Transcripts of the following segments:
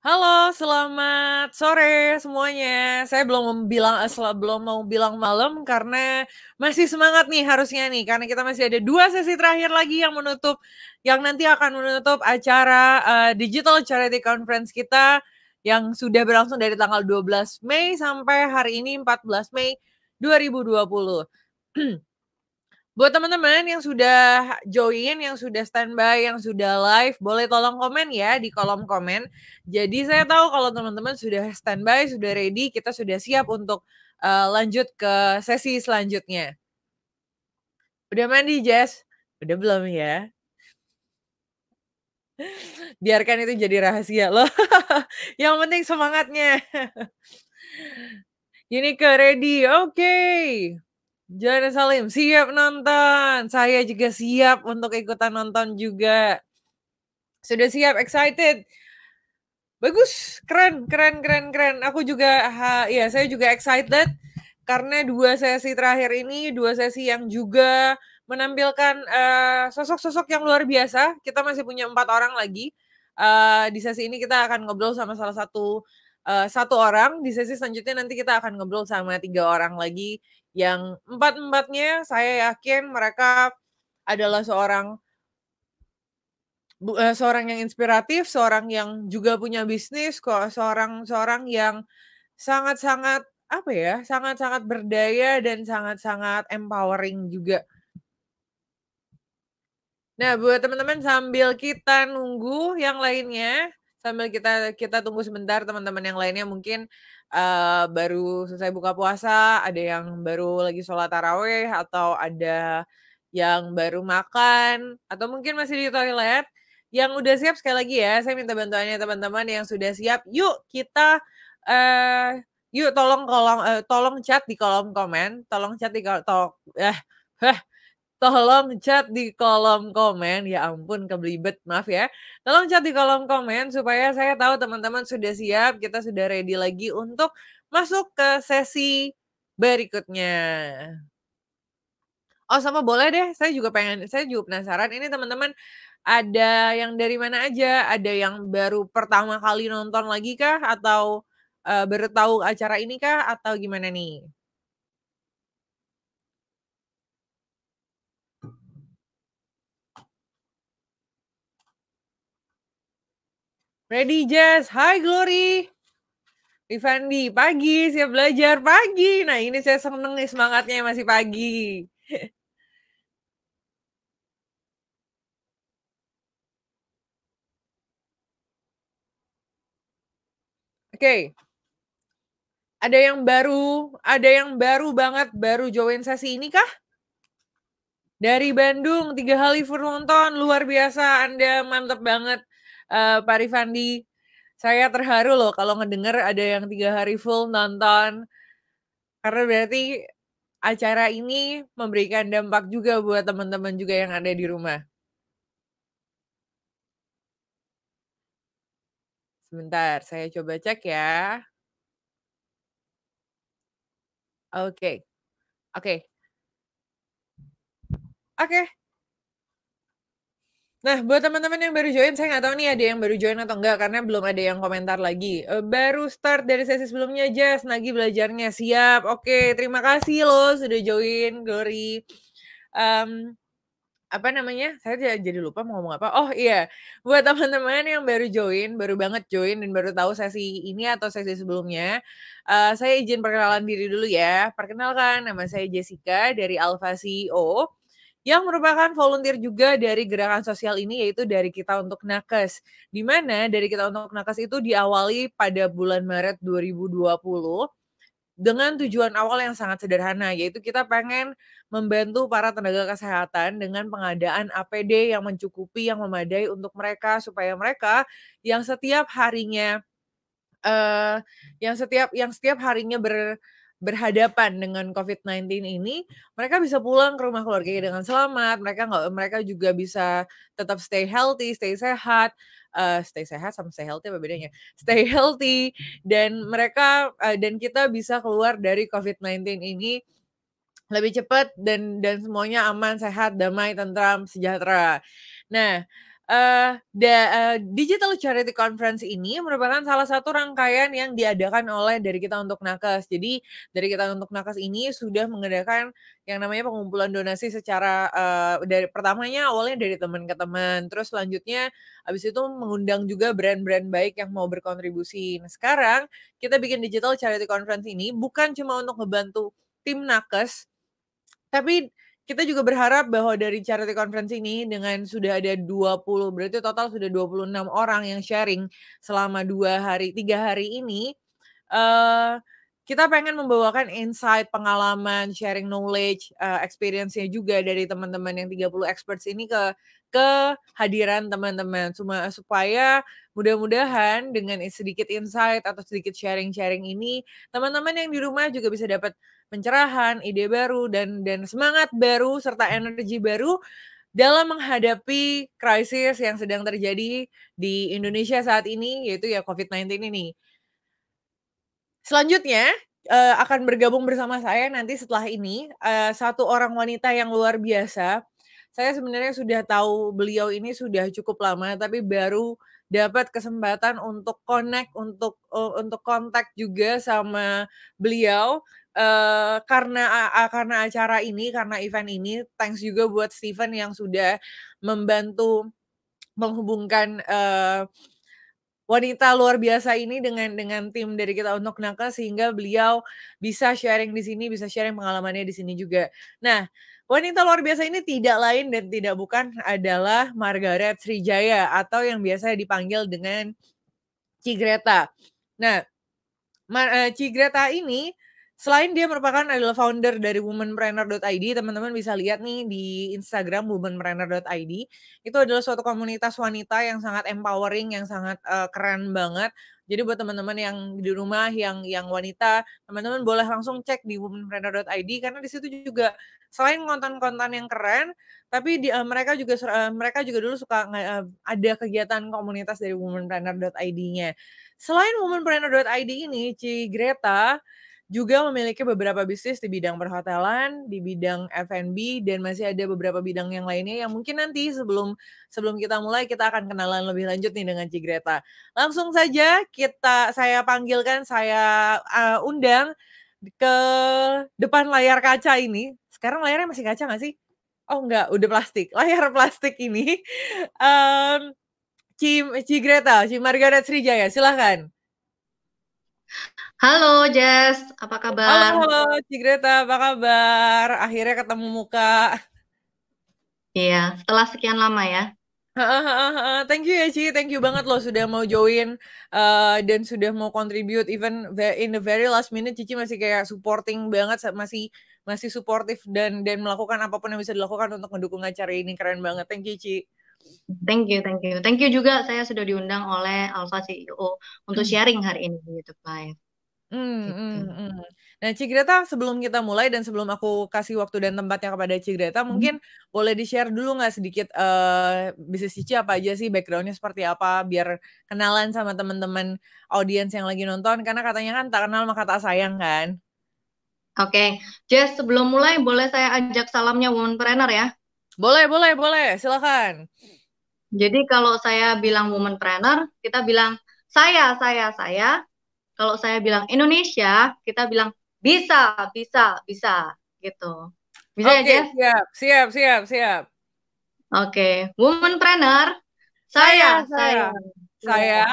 Halo, selamat sore semuanya. Saya belum mau bilang malam karena masih semangat nih harusnya nih, karena kita masih ada 2 sesi terakhir lagi yang nanti akan menutup acara, Digital Charity Conference kita yang sudah berlangsung dari tanggal 12 Mei sampai hari ini 14 Mei 2020. Buat teman-teman yang sudah join, yang sudah standby, yang sudah live, boleh tolong komen ya di kolom komen. Jadi saya tahu kalau teman-teman sudah standby, sudah ready, kita sudah siap untuk lanjut ke sesi selanjutnya. Udah mandi, Jess? Udah belum ya? Biarkan itu jadi rahasia loh. Yang penting semangatnya. Ini ke ready, oke. Johannes Salim, siap nonton. Saya juga siap untuk ikutan nonton juga. Sudah siap, excited. Bagus, keren keren keren keren. Aku juga ya saya juga excited karena 2 sesi terakhir ini, 2 sesi yang juga menampilkan, sosok-sosok yang luar biasa. Kita masih punya 4 orang lagi. Di sesi ini kita akan ngobrol sama salah satu, 1 orang, di sesi selanjutnya nanti kita akan ngobrol sama 3 orang lagi yang empat-empatnya saya yakin mereka adalah seorang yang inspiratif, seorang yang juga punya bisnis, seorang seorang yang sangat-sangat, apa ya, sangat-sangat berdaya dan sangat-sangat empowering juga. Nah, buat teman-teman sambil kita nunggu yang lainnya, sambil kita kita tunggu sebentar teman-teman yang lainnya mungkin, baru selesai buka puasa, ada yang baru lagi sholat tarawih, atau ada yang baru makan, atau mungkin masih di toilet. Yang udah siap sekali lagi ya, saya minta bantuannya teman-teman yang sudah siap, yuk kita, yuk tolong chat di kolom komen, tolong chat di tolong chat di kolom komen, ya ampun kebelibet, maaf ya. Tolong chat di kolom komen supaya saya tahu teman-teman sudah siap, kita sudah ready lagi untuk masuk ke sesi berikutnya. Oh sama boleh deh, saya juga penasaran ini teman-teman ada yang dari mana aja? Ada yang baru pertama kali nonton lagi kah? Atau, baru tahu acara ini kah? Atau gimana nih? Ready Jess, hai Glory! Rifandi, pagi, siap belajar, pagi. Nah ini saya seneng nih semangatnya masih pagi. Oke, ada yang baru banget, baru join sesi ini kah? Dari Bandung, 3 kali full nonton, luar biasa, Anda mantep banget, Pak Rifandi. Saya terharu loh kalau ngedenger ada yang 3 hari full nonton, karena berarti acara ini memberikan dampak juga buat teman-teman juga yang ada di rumah. Sebentar, saya coba cek ya. Oke oke oke. Nah, buat teman-teman yang baru join, saya nggak tahu nih ada yang baru join atau enggak, karena belum ada yang komentar lagi. Baru start dari sesi sebelumnya, Jas, lagi belajarnya. Siap, oke. Terima kasih loh sudah join, Glory. Mmm, apa namanya, saya jadi lupa mau ngomong apa. Oh iya, buat teman-teman yang baru join, baru banget join dan baru tahu sesi ini atau sesi sebelumnya, saya izin perkenalan diri dulu ya. Perkenalkan, nama saya Jessica dari Alpha CEO yang merupakan volunteer juga dari gerakan sosial ini, yaitu Dari Kita Untuk Nakes. Di mana Dari Kita Untuk Nakes itu diawali pada bulan Maret 2020 dengan tujuan awal yang sangat sederhana, yaitu kita pengen membantu para tenaga kesehatan dengan pengadaan APD yang mencukupi, yang memadai untuk mereka, supaya mereka yang setiap harinya Eee, yang setiap harinya berhadapan dengan COVID-19 ini, mereka bisa pulang ke rumah keluarganya dengan selamat, mereka juga bisa tetap stay sehat sama stay healthy apa bedanya? Stay healthy dan kita bisa keluar dari COVID-19 ini lebih cepat dan semuanya aman, sehat, damai, tentram, sejahtera. Nah, Digital Charity Conference ini merupakan salah satu rangkaian yang diadakan oleh Dari Kita Untuk Nakes. Jadi, Dari Kita Untuk Nakes ini sudah mengadakan yang namanya pengumpulan donasi secara, dari pertamanya awalnya dari teman ke teman, terus selanjutnya habis itu mengundang juga brand-brand baik yang mau berkontribusi. Nah, sekarang kita bikin Digital Charity Conference ini bukan cuma untuk ngebantu tim nakes, tapi kita juga berharap bahwa dari charity conference ini dengan sudah ada 20, berarti total sudah 26 orang yang sharing selama 2 hari, 3 hari ini, eee, kita pengen membawakan insight, pengalaman, sharing knowledge, experience-nya juga dari teman-teman yang 30 experts ini ke hadiran teman-teman. Supaya mudah-mudahan dengan sedikit insight atau sedikit sharing-sharing ini, teman-teman yang di rumah juga bisa dapat pencerahan, ide baru, dan semangat baru serta energi baru dalam menghadapi krisis yang sedang terjadi di Indonesia saat ini, yaitu ya COVID-19 ini. Selanjutnya, akan bergabung bersama saya nanti setelah ini, satu orang wanita yang luar biasa. Saya sebenarnya sudah tahu beliau ini sudah cukup lama, tapi baru dapat kesempatan untuk connect, untuk kontak juga sama beliau, karena acara ini, karena event ini. Thanks juga buat Steven yang sudah membantu menghubungkan, wanita luar biasa ini dengan tim Dari Kita Untuk Nakes sehingga beliau bisa sharing di sini, bisa sharing pengalamannya di sini juga. Nah, wanita luar biasa ini tidak lain dan tidak bukan adalah Margaret Srijaya atau yang biasa dipanggil dengan Ci Greta. Nah, Ci Greta ini, selain dia merupakan adalah founder dari womanpreneur.id, teman-teman bisa lihat nih di Instagram womanpreneur.id, itu adalah suatu komunitas wanita yang sangat empowering, yang sangat, keren banget. Jadi buat teman-teman yang di rumah yang wanita, teman-teman boleh langsung cek di womanpreneur.id karena di situ juga selain konten-konten yang keren, tapi mereka juga dulu suka ada kegiatan komunitas dari womanpreneur.id-nya. Selain womanpreneur.id ini, Ci Greta juga memiliki beberapa bisnis di bidang perhotelan, di bidang F&B, dan masih ada beberapa bidang yang lainnya yang mungkin nanti sebelum sebelum kita mulai kita akan kenalan lebih lanjut nih dengan Ci Greta. Langsung saja saya panggilkan, saya, undang ke depan layar kaca ini. Sekarang layarnya masih kaca nggak sih? Oh enggak, udah plastik. Layar plastik ini, mmm, Ci Greta, Ci Margaret Srijaya, silahkan. Halo Jess, apa Halo kabar? halo, Ci Greta, apa kabar? Akhirnya ketemu muka. Iya, setelah sekian lama ya. Heeh heeh heeh. Thank you ya, Ci, thank you banget loh sudah mau join, dan sudah mau contribute even in the very last minute Cici masih kayak supporting banget, masih masih suportif dan melakukan apapun yang bisa dilakukan untuk mendukung acara ini, keren banget. Thank you, Ci. Thank you, thank you. Thank you juga saya sudah diundang oleh Alfa CEO untuk sharing hari ini di YouTube Live. Gitu. Mmm. Nah, Ci Greta, sebelum kita mulai dan sebelum aku kasih waktu dan tempatnya kepada Ci Greta, mungkin boleh di-share dulu nggak sedikit, bisnis Cici apa aja sih, background-nya seperti apa, biar kenalan sama teman-teman audiens yang lagi nonton, karena katanya kan tak kenal maka tak sayang kan? Oke, Jess, sebelum mulai boleh saya ajak salamnya womanpreneur ya. Boleh boleh boleh, silakan. Jadi kalau saya bilang womanpreneur, kita bilang saya. Kalau saya bilang Indonesia, kita bilang bisa, bisa, bisa gitu. Bisa ya, Oke, Jess? siap siap siap siap. Oke, womanpreneur, Saya saya. saya Iya. saya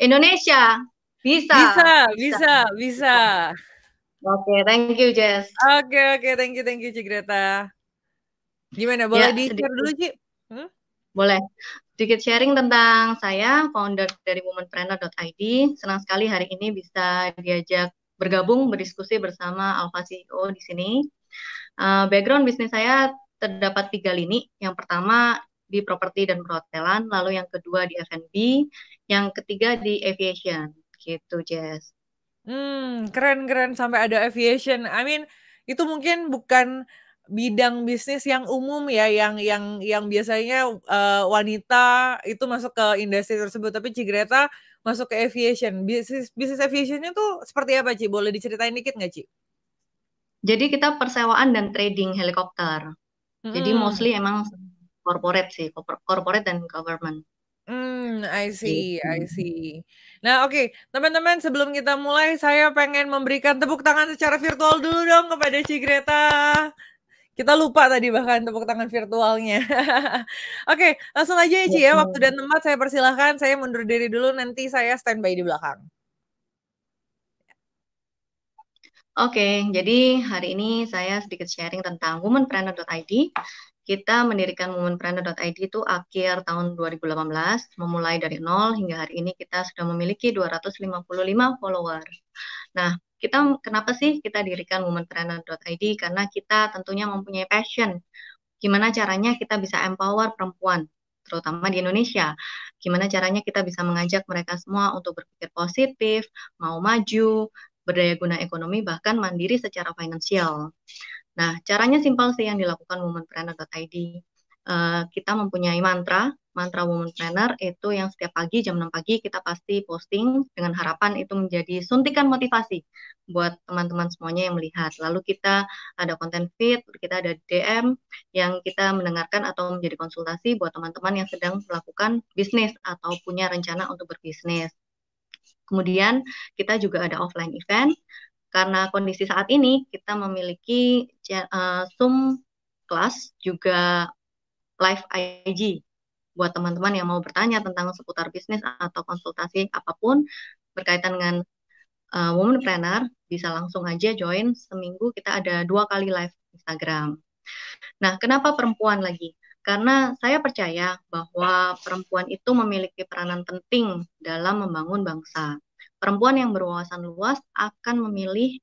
Indonesia, bisa, bisa bisa. bisa bisa. Oke, thank you, Jess. Oke oke, thank you, Ci Greta. Gimana, boleh Ya, di-share dulu, sedikit, Ci? Hmm? boleh. Sedikit sharing tentang saya, founder dari womanpreneur.id. Senang sekali hari ini bisa diajak bergabung, berdiskusi bersama Alpha CEO di sini. Background bisnis saya terdapat 3 lini. Yang pertama di properti dan perhotelan, lalu yang kedua di F&B, yang ketiga di aviation. Gitu, Jess. Keren keren sampai ada aviation. I mean, itu mungkin bukan bidang bisnis yang umum ya, yang biasanya, wanita itu masuk ke industri tersebut, tapi Ci Greta masuk ke aviation. Bisnis bisnis aviation-nya tuh seperti apa, Ci? Boleh diceritain dikit nggak, Ci? Jadi kita persewaan dan trading helikopter. Jadi Mhm. mostly emang corporate sih, corporate dan government. I see, Gitu. I see. Nah, oke, teman-teman, sebelum kita mulai, saya pengen memberikan tepuk tangan secara virtual dulu dong kepada Cigreta. Kita lupa tadi bahkan tepuk tangan virtualnya. Oke, langsung aja ya Ci ya, waktu dan tempat saya persilahkan, saya mundur diri dulu, nanti saya standby di belakang. Oke, jadi hari ini saya sedikit sharing tentang womanpreneur.id. Kita mendirikan womanpreneur.id itu akhir tahun 2018, memulai dari nol hingga hari ini kita sudah memiliki 255 followers. Nah, kenapa sih kita dirikan womanpreneur.id? Karena kita tentunya mempunyai passion. Gimana caranya kita bisa empower perempuan, terutama di Indonesia. Gimana caranya kita bisa mengajak mereka semua untuk berpikir positif, mau maju, berdaya guna ekonomi, bahkan mandiri secara finansial. Nah, caranya simpel sih yang dilakukan womanpreneur.id. Kita mempunyai mantra womanpreneur itu yang setiap pagi jam 6 pagi kita pasti posting dengan harapan itu menjadi suntikan motivasi buat teman-teman semuanya yang melihat. Lalu kita ada konten feed, kita ada DM yang kita mendengarkan atau menjadi konsultasi buat teman-teman yang sedang melakukan bisnis atau punya rencana untuk berbisnis. Kemudian kita juga ada offline event. Karena kondisi saat ini kita memiliki Zoom kelas juga live IG buat teman-teman yang mau bertanya tentang seputar bisnis atau konsultasi apapun berkaitan dengan womanpreneur, bisa langsung aja join. Seminggu kita ada 2 kali live Instagram. Nah, kenapa perempuan lagi? Karena saya percaya bahwa perempuan itu memiliki peranan penting dalam membangun bangsa. Perempuan yang berwawasan luas akan memilih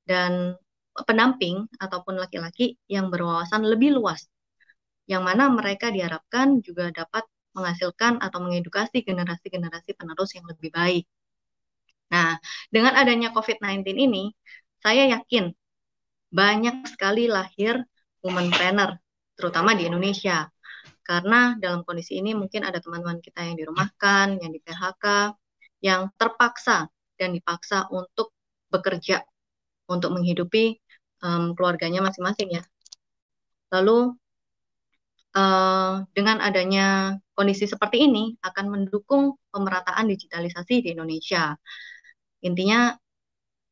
dan pendamping ataupun laki-laki yang berwawasan lebih luas, yang mana mereka diharapkan juga dapat menghasilkan atau mengedukasi generasi-generasi penerus yang lebih baik. Nah, dengan adanya COVID-19 ini, saya yakin banyak sekali lahir womanpreneur, terutama di Indonesia. Karena dalam kondisi ini mungkin ada teman-teman kita yang dirumahkan, yang di PHK, yang terpaksa dan dipaksa untuk bekerja, untuk menghidupi keluarganya masing-masing ya. Lalu dengan adanya kondisi seperti ini akan mendukung pemerataan digitalisasi di Indonesia. Intinya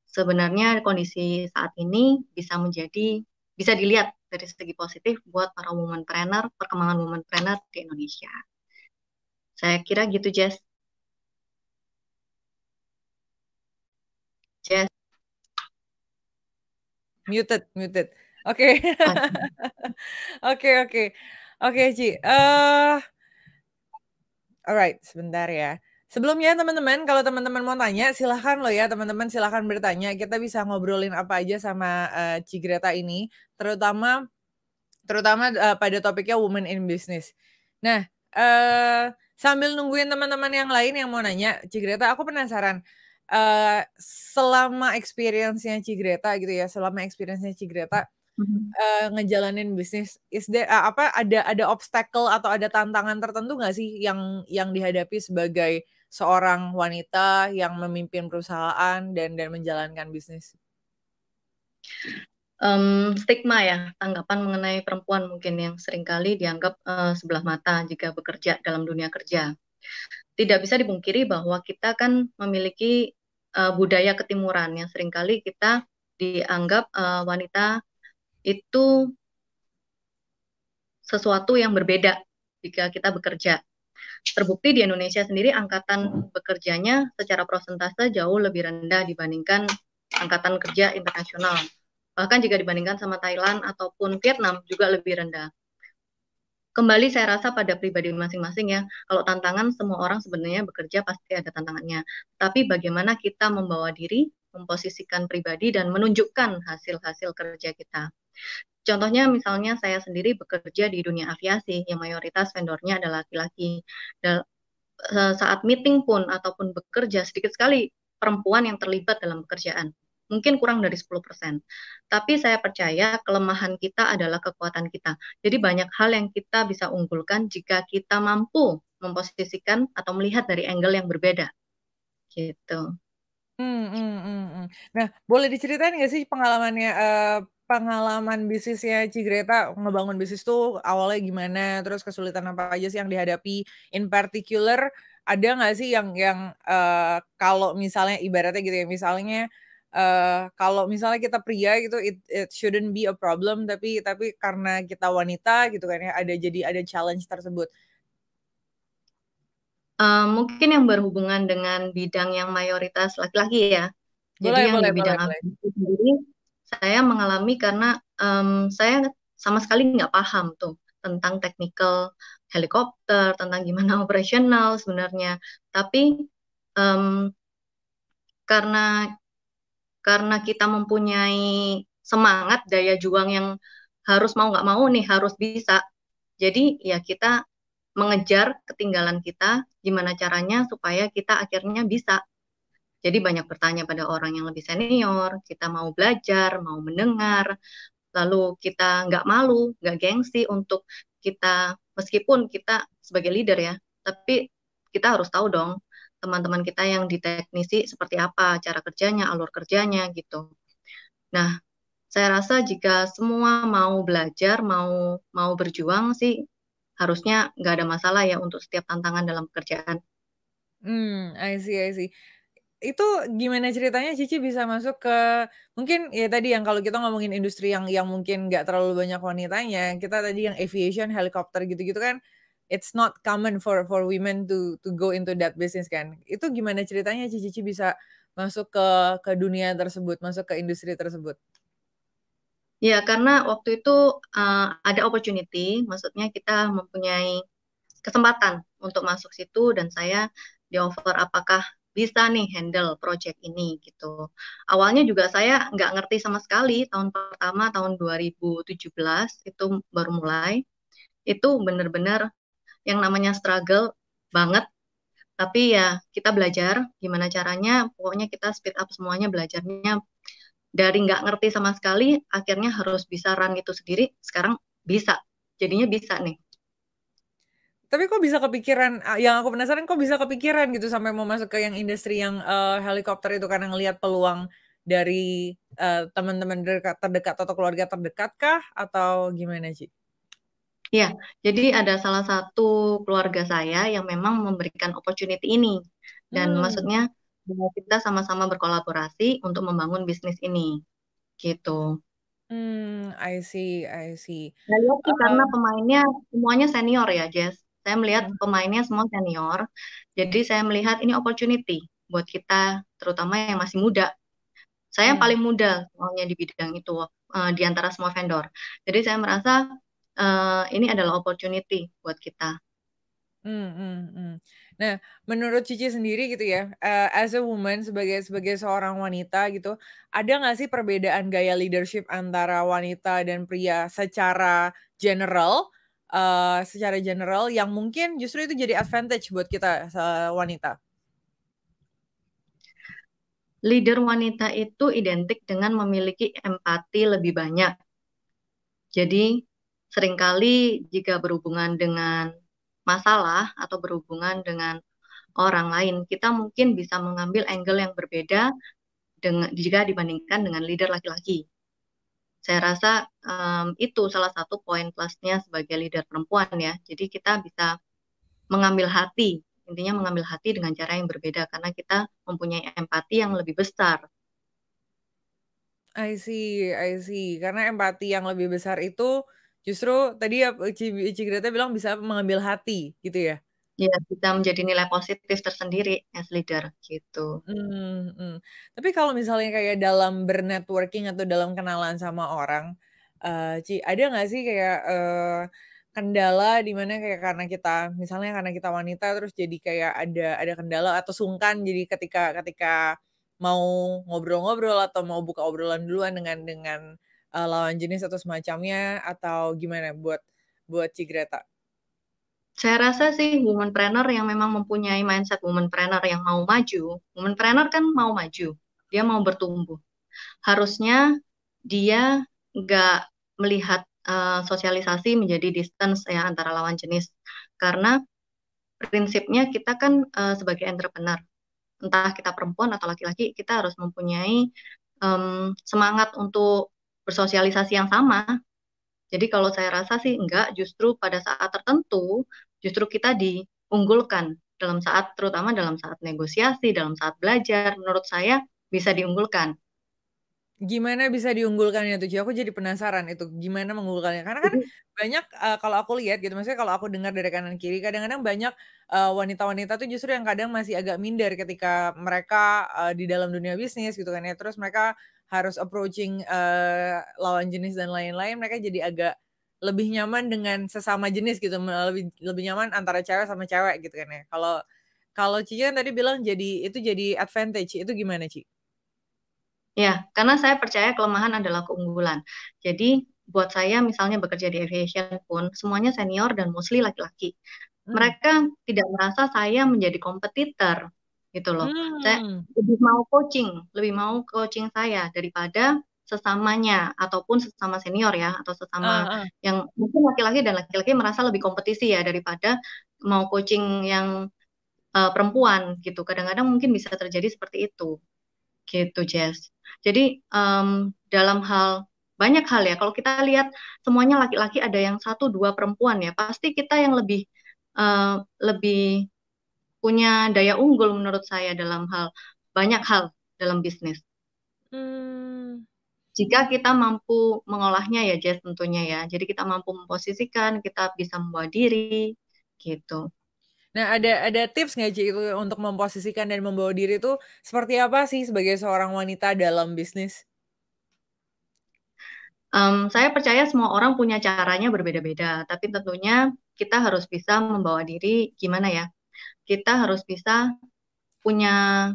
sebenarnya kondisi saat ini bisa dilihat dari segi positif buat para womanpreneur, perkembangan womanpreneur di Indonesia. Saya kira gitu, Jess. Jess. Muted. Oke. Oke, Ci. Alright, sebentar ya. Sebelumnya teman-teman, kalau teman-teman mau tanya, silahkan loh ya teman-teman, silahkan bertanya. Kita bisa ngobrolin apa aja sama Cigreta ini, terutama pada topiknya Women in Business. Nah, sambil nungguin teman-teman yang lain yang mau nanya, Cigreta, aku penasaran. Selama experience-nya Cigreta gitu ya, ngejalanin bisnis, ada obstacle atau ada tantangan tertentu nggak sih yang dihadapi sebagai seorang wanita yang memimpin perusahaan dan menjalankan bisnis? Stigma ya, tanggapan mengenai perempuan mungkin yang seringkali dianggap sebelah mata jika bekerja dalam dunia kerja. Tidak bisa dipungkiri bahwa kita kan memiliki budaya ketimuran yang seringkali kita dianggap wanita itu sesuatu yang berbeda jika kita bekerja. Terbukti di Indonesia sendiri angkatan bekerjanya secara prosentase jauh lebih rendah dibandingkan angkatan kerja internasional. Bahkan jika dibandingkan sama Thailand ataupun Vietnam juga lebih rendah. Kembali saya rasa pada pribadi masing-masing ya. Kalau tantangan semua orang sebenarnya bekerja pasti ada tantangannya. Tapi bagaimana kita membawa diri, memposisikan pribadi dan menunjukkan hasil-hasil kerja kita. Contohnya misalnya saya sendiri bekerja di dunia aviasi yang mayoritas vendornya adalah laki-laki. Dan saat meeting pun ataupun bekerja sedikit sekali perempuan yang terlibat dalam pekerjaan. Mungkin kurang dari 10%. Tapi saya percaya kelemahan kita adalah kekuatan kita. Jadi banyak hal yang kita bisa unggulkan jika kita mampu memposisikan atau melihat dari angle yang berbeda. Gitu. Nah, boleh diceritain nggak sih pengalamannya, pengalaman bisnisnya Cigreta ngebangun bisnis tuh awalnya gimana? Terus kesulitan apa aja sih yang dihadapi? In particular, ada nggak sih yang, kalau misalnya ibaratnya gitu ya, misalnya, kalau misalnya kita pria gitu, it shouldn't be a problem, tapi karena kita wanita gitu kan ya, ada challenge tersebut. Mungkin yang berhubungan dengan bidang yang mayoritas laki-laki ya. Jadi Boleh yang di boleh boleh bidang boleh. aviasi sendiri, saya mengalami karena saya sama sekali nggak paham tuh tentang technical helikopter, tentang gimana operasional sebenarnya. Tapi em, karena karena kita mempunyai semangat daya juang yang harus mau nggak mau nih harus bisa. Jadi ya kita mengejar ketinggalan kita, gimana caranya supaya kita akhirnya bisa. Jadi banyak bertanya pada orang yang lebih senior, kita mau belajar, mau mendengar, lalu kita nggak malu, nggak gengsi untuk kita, meskipun kita sebagai leader ya, tapi kita harus tahu dong teman-teman kita yang di teknisi seperti apa cara kerjanya, alur kerjanya gitu. Nah, saya rasa jika semua mau belajar, mau berjuang sih, harusnya nggak ada masalah ya untuk setiap tantangan dalam pekerjaan. I see I see. Itu gimana ceritanya Cici bisa masuk ke mungkin ya tadi yang kalau kita ngomongin industri yang mungkin nggak terlalu banyak wanitanya, kita tadi yang aviation, helikopter gitu-gitu kan, it's not common for women to go into that business kan. Itu gimana ceritanya Cici bisa masuk ke dunia tersebut, masuk ke industri tersebut? Ya, karena waktu itu ada opportunity, maksudnya kita mempunyai kesempatan untuk masuk situ dan saya di offer apakah bisa nih handle project ini gitu. Awalnya juga saya nggak ngerti sama sekali tahun pertama tahun 2017 itu baru mulai. Itu benar-benar yang namanya struggle banget. Tapi ya kita belajar gimana caranya, pokoknya kita speed up semuanya belajarnya dari nggak ngerti sama sekali, akhirnya harus bisa run itu sendiri. Sekarang bisa, jadinya bisa nih. Tapi kok bisa kepikiran, yang aku penasaran kok bisa kepikiran gitu sampai mau masuk ke yang industri yang, helikopter itu karena ngelihat peluang dari, teman-teman terdekat atau keluarga terdekat kah? Atau gimana, Ci? Ya, jadi ada salah satu keluarga saya yang memang memberikan opportunity ini. Dan Mmm, maksudnya kita sama-sama berkolaborasi untuk membangun bisnis ini, gitu. I see I see. Saya lihat sih karena Eee, pemainnya semuanya senior ya, Jess. Saya melihat mhm pemainnya semua senior. Jadi saya melihat ini opportunity buat kita, terutama yang masih muda. Saya mmm. paling muda soalnya di bidang itu di antara semua vendor. Jadi saya merasa ini adalah opportunity buat kita. Mmm mmm mmm. Nah, menurut Cici sendiri gitu ya, as a woman sebagai seorang wanita gitu, ada nggak sih perbedaan gaya leadership antara wanita dan pria secara general yang mungkin justru itu jadi advantage buat kita wanita? Leader wanita itu identik dengan memiliki empati lebih banyak. Jadi seringkali jika berhubungan dengan masalah atau berhubungan dengan orang lain, kita mungkin bisa mengambil angle yang berbeda dengan jika dibandingkan dengan leader laki-laki. Saya rasa itu salah satu poin plusnya sebagai leader perempuan ya. Jadi kita bisa mengambil hati, intinya mengambil hati dengan cara yang berbeda karena kita mempunyai empati yang lebih besar. I see I see. Karena empati yang lebih besar itu justru tadi ya Cigreta bilang bisa mengambil hati gitu ya? Ya, bisa menjadi nilai positif tersendiri as leader gitu. Mhm. Tapi kalau misalnya kayak dalam bernetworking atau dalam kenalan sama orang, ada nggak sih kayak, kendala di mana kayak karena kita misalnya karena kita wanita terus jadi kayak ada kendala atau sungkan jadi ketika ketika mau ngobrol-ngobrol atau mau buka obrolan duluan dengan, lawan jenis atau semacamnya atau gimana buat Cigreta? Saya rasa sih womanpreneur yang memang mempunyai mindset womanpreneur yang mau maju, womanpreneur kan mau maju, dia mau bertumbuh. Harusnya dia nggak melihat sosialisasi menjadi distance ya antara lawan jenis. Karena prinsipnya kita kan sebagai entrepreneur. entah kita perempuan atau laki-laki, kita harus mempunyai semangat untuk bersosialisasi yang sama. Jadi kalau saya rasa sih enggak, justru pada saat tertentu, justru kita diunggulkan terutama dalam saat negosiasi, dalam saat belajar, menurut saya bisa diunggulkan. Gimana bisa diunggulkannya tuh, Ci? Aku jadi penasaran itu, gimana mengunggulkannya? Karena kan Jadi, banyak, kalau aku lihat gitu, maksudnya kalau aku dengar dari kanan kiri, kadang-kadang banyak, wanita-wanita tuh justru yang kadang masih agak minder ketika mereka, di dalam dunia bisnis gitu kan ya, terus mereka harus approaching, lawan jenis dan lain-lain, mereka jadi agak lebih nyaman dengan sesama jenis gitu, lebih lebih nyaman antara cewek sama cewek gitu kan ya. Kalau kalau Cici kan tadi bilang itu jadi advantage, itu gimana, Ci? ya, karena saya percaya kelemahan adalah keunggulan. Jadi, buat saya misalnya bekerja di aviation pun, semuanya senior dan mostly laki-laki. Mmm. Mereka tidak merasa saya menjadi kompetitor, gitu loh. Saya Mmm. lebih mau coaching saya daripada sesamanya, ataupun sesama senior ya, atau Heeh sesama heeh. yang mungkin laki-laki dan laki-laki merasa lebih kompetisi ya, daripada mau coaching yang perempuan gitu. Kadang-kadang mungkin bisa terjadi seperti itu gitu, Jess. Jadi dalam banyak hal ya, kalau kita lihat semuanya laki-laki ada yang satu dua perempuan ya, pasti kita yang lebih punya daya unggul menurut saya dalam banyak hal dalam bisnis. Mmm. Jika kita mampu mengolahnya ya, Jess, tentunya ya. Jadi kita mampu memposisikan, kita bisa membawa diri gitu. Nah, ada tips nggak, Ci, itu untuk memposisikan dan membawa diri itu seperti apa sih sebagai seorang wanita dalam bisnis? Saya percaya semua orang punya caranya berbeda-beda, tapi tentunya kita harus bisa membawa diri gimana ya? Kita harus bisa punya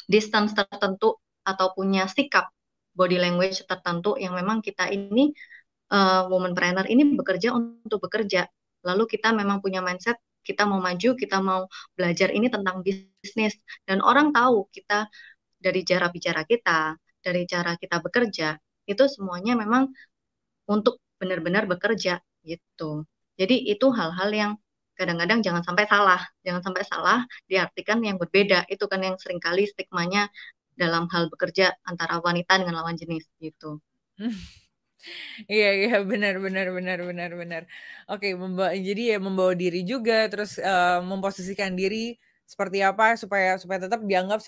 distance tertentu atau punya sikap body language tertentu yang memang kita ini womanpreneur ini bekerja untuk bekerja. Lalu kita memang punya mindset kita mau maju, kita mau belajar ini tentang bisnis dan orang tahu kita dari cara bicara kita, dari cara kita bekerja, itu semuanya memang untuk benar-benar bekerja gitu. Jadi itu hal-hal yang kadang-kadang jangan sampai salah diartikan yang berbeda. Itu kan yang seringkali stigmanya dalam hal bekerja antara wanita dengan lawan jenis gitu. Iya iya, benar benar benar benar benar. Oke, jadi ya membawa diri juga, terus, memposisikan diri seperti apa supaya supaya tetap dianggap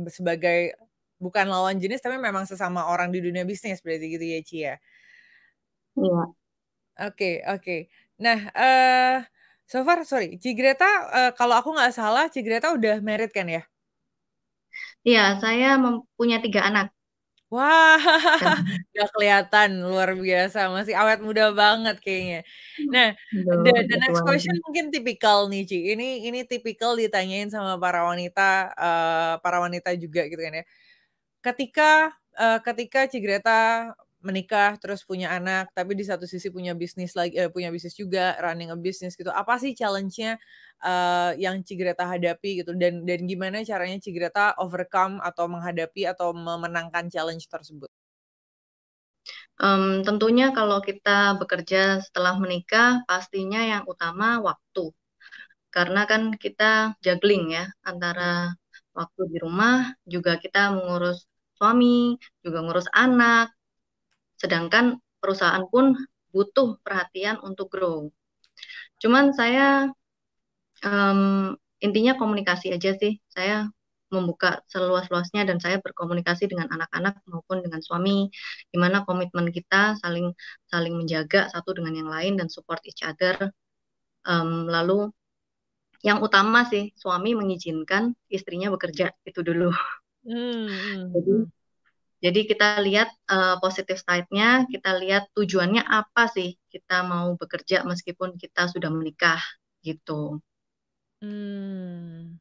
sebagai bukan lawan jenis, tapi memang sesama orang di dunia bisnis berarti gitu ya, Ci, ya? Iya. Oke oke. Nah, so far sorry, Cigreta, kalau aku nggak salah Cigreta udah married kan ya? Iya, saya mempunyai 3 anak. Wah, Dan nggak kelihatan, luar biasa, masih awet muda banget kayaknya. Nah, Aduh, the udah next tua question lagi. mungkin tipikal nih, Ci, ini tipikal ditanyain sama para wanita juga gitu kan ya. Ketika Cigreta menikah, terus punya anak, tapi di satu sisi punya bisnis juga, running a business gitu, apa sih challenge-nya, yang Cigreta hadapi gitu, dan gimana caranya Cigreta overcome atau menghadapi atau memenangkan challenge tersebut? Tentunya kalau kita bekerja setelah menikah, pastinya yang utama waktu. Karena kan kita juggling ya, antara waktu di rumah, juga kita mengurus suami, juga ngurus anak, sedangkan perusahaan pun butuh perhatian untuk grow. Cuman saya intinya komunikasi aja sih. Saya membuka seluas-luasnya dan saya berkomunikasi dengan anak-anak maupun dengan suami, di mana komitmen kita saling saling menjaga satu dengan yang lain dan support each other. Lalu yang utama sih suami mengizinkan istrinya bekerja itu dulu. Mmm, Jadi mhm. jadi kita lihat positif side-nya, kita lihat tujuannya apa sih kita mau bekerja meskipun kita sudah menikah gitu. Mmm.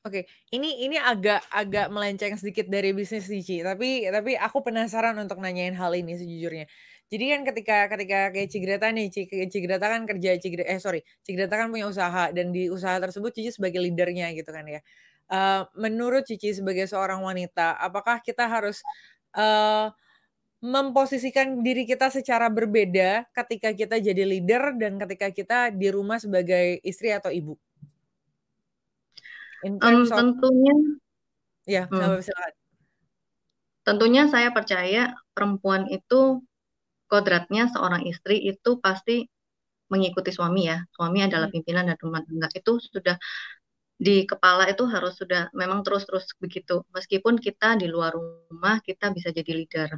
Oke, ini agak agak melenceng sedikit dari bisnis sih, Ci, tapi aku penasaran untuk nanyain hal ini sejujurnya. Jadi kan ketika kayak Cigreta nih, Cigreta kan kerja Cigreta kan punya usaha dan di usaha tersebut Cici sebagai leader-nya gitu kan ya. Menurut Cici sebagai seorang wanita, apakah kita harus, eee, memposisikan diri kita secara berbeda ketika kita jadi leader dan ketika kita di rumah sebagai istri atau ibu? In terms of Tentunya, ya, hmm, silakan. tentunya saya percaya perempuan itu kodratnya seorang istri itu pasti mengikuti suami ya. Suami adalah Hmm, pimpinan dan rumah tangga. Itu sudah di kepala itu harus sudah memang terus-terus begitu. Meskipun kita di luar rumah kita bisa jadi leader.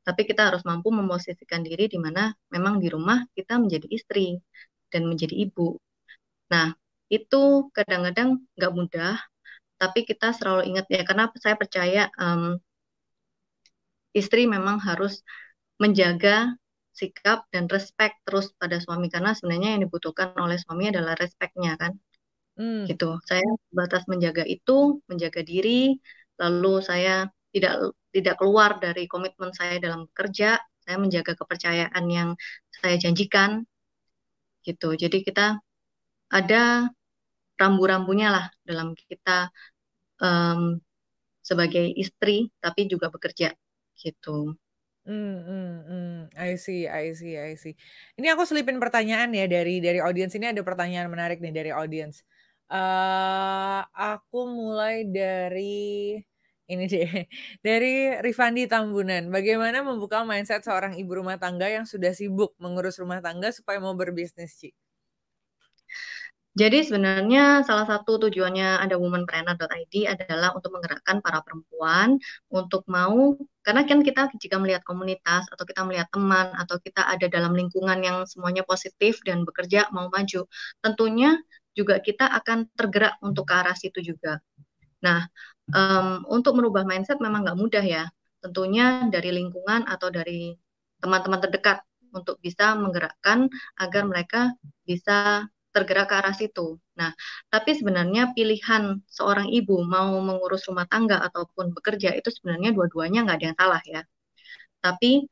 Tapi kita harus mampu memosisikan diri di mana memang di rumah kita menjadi istri dan menjadi ibu. Nah, itu kadang-kadang nggak mudah, tapi kita selalu ingat ya, karena saya percaya istri memang harus menjaga sikap dan respect terus pada suami, karena sebenarnya yang dibutuhkan oleh suami adalah respectnya kan, hmm, gitu. Saya batas menjaga itu, menjaga diri, lalu saya tidak keluar dari komitmen saya dalam bekerja, saya menjaga kepercayaan yang saya janjikan, gitu. Jadi kita ada rambu-rambunya lah dalam kita em, sebagai istri, tapi juga bekerja, gitu. I see, I see, I see. Ini aku selipin pertanyaan ya dari audiens, ini ada pertanyaan menarik nih dari audiens. Aku mulai dari ini deh, dari Rifandi Tambunan. Bagaimana membuka mindset seorang ibu rumah tangga yang sudah sibuk mengurus rumah tangga supaya mau berbisnis, Ci? Jadi sebenarnya salah satu tujuannya ada womanpreneur.id adalah untuk menggerakkan para perempuan untuk mau, karena kan kita jika melihat komunitas atau kita melihat teman atau kita ada dalam lingkungan yang semuanya positif dan bekerja mau maju, tentunya juga kita akan tergerak untuk ke arah situ juga. Nah, untuk merubah mindset memang nggak mudah ya. Tentunya dari lingkungan atau dari teman-teman terdekat untuk bisa menggerakkan agar mereka bisa tergerak ke arah situ. Nah, tapi sebenarnya pilihan seorang ibu mau mengurus rumah tangga ataupun bekerja itu sebenarnya dua-duanya nggak ada yang salah ya. Tapi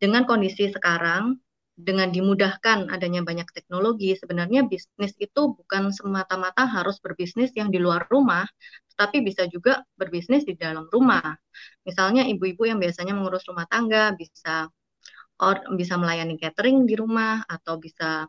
dengan kondisi sekarang, dengan dimudahkan adanya banyak teknologi, sebenarnya bisnis itu bukan semata-mata harus berbisnis yang di luar rumah, tapi bisa juga berbisnis di dalam rumah. Misalnya ibu-ibu yang biasanya mengurus rumah tangga bisa melayani catering di rumah atau bisa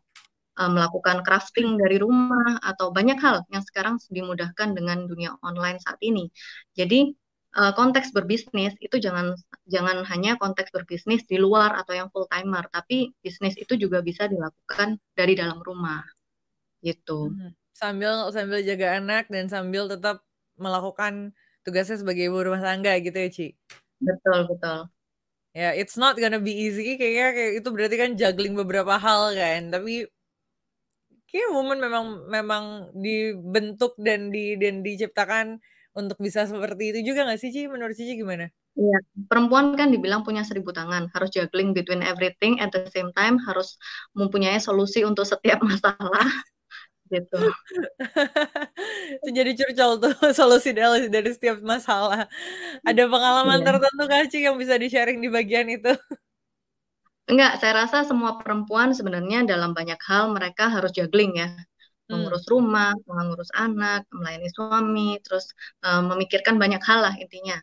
melakukan crafting dari rumah atau banyak hal yang sekarang dimudahkan dengan dunia online saat ini. Jadi konteks berbisnis itu jangan jangan hanya konteks berbisnis di luar atau yang full timer, tapi bisnis itu juga bisa dilakukan dari dalam rumah gitu. Mhm. Sambil sambil jaga anak dan sambil tetap melakukan tugasnya sebagai ibu rumah tangga gitu ya, Ci? Betul, betul. Ya, it's not gonna be easy kayaknya kayak itu berarti kan juggling beberapa hal kan, tapi kayaknya woman memang memang dibentuk dan diciptakan untuk bisa seperti itu juga nggak sih, Ci? Menurut Cici gimana? Iya, perempuan kan dibilang punya 1.000 tangan, harus juggling between everything at the same time, harus mempunyai solusi untuk setiap masalah gitu. Itu jadi curcol tuh solusi dari setiap masalah. Ada pengalaman Iya. tertentu kah, Ci, yang bisa di-sharing di bagian itu? Enggak, saya rasa semua perempuan sebenarnya dalam banyak hal mereka harus juggling ya. Hmm. Mengurus rumah, mengurus anak, melayani suami, terus memikirkan banyak hal lah intinya.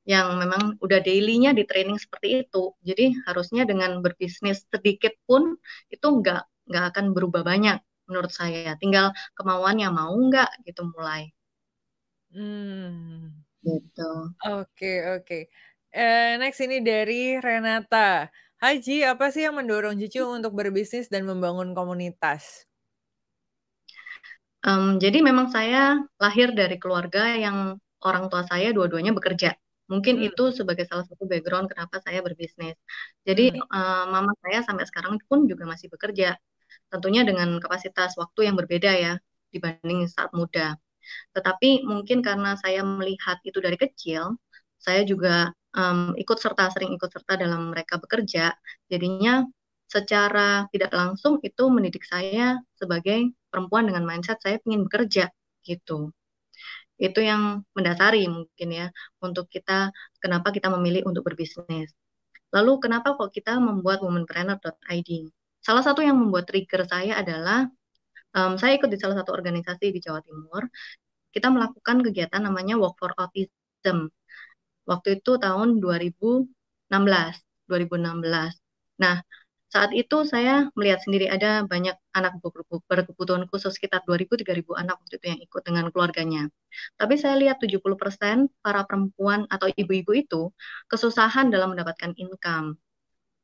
Yang memang udah daily-nya di training seperti itu. Jadi harusnya dengan berbisnis sedikit pun itu nggak akan berubah banyak menurut saya. Tinggal kemauannya mau nggak gitu mulai. Mmm. Gitu. Oke, oke. Next ini dari Renata. Haji, apa sih yang mendorong Cici untuk berbisnis dan membangun komunitas? Jadi memang saya lahir dari keluarga yang orang tua saya dua-duanya bekerja. Mungkin Mmm, itu sebagai salah satu background kenapa saya berbisnis. Jadi mhm, mama saya sampai sekarang pun juga masih bekerja. Tentunya dengan kapasitas waktu yang berbeda ya dibanding saat muda. Tetapi mungkin karena saya melihat itu dari kecil, saya juga sering ikut serta dalam mereka bekerja. Jadinya secara tidak langsung itu mendidik saya sebagai perempuan dengan mindset saya ingin bekerja gitu. Itu yang mendasari mungkin ya untuk kita kenapa kita memilih untuk berbisnis. Lalu kenapa kok kita membuat womanpreneur.id? Salah satu yang membuat trigger saya adalah saya ikut di salah satu organisasi di Jawa Timur. Kita melakukan kegiatan namanya Walk for Autism. Waktu itu tahun 2016. 2016. Nah, saat itu saya melihat sendiri ada banyak anak berkebutuhan khusus, sekitar 2.000-3.000 anak waktu itu yang ikut dengan keluarganya. Tapi saya lihat 70% para perempuan atau ibu-ibu itu kesusahan dalam mendapatkan income.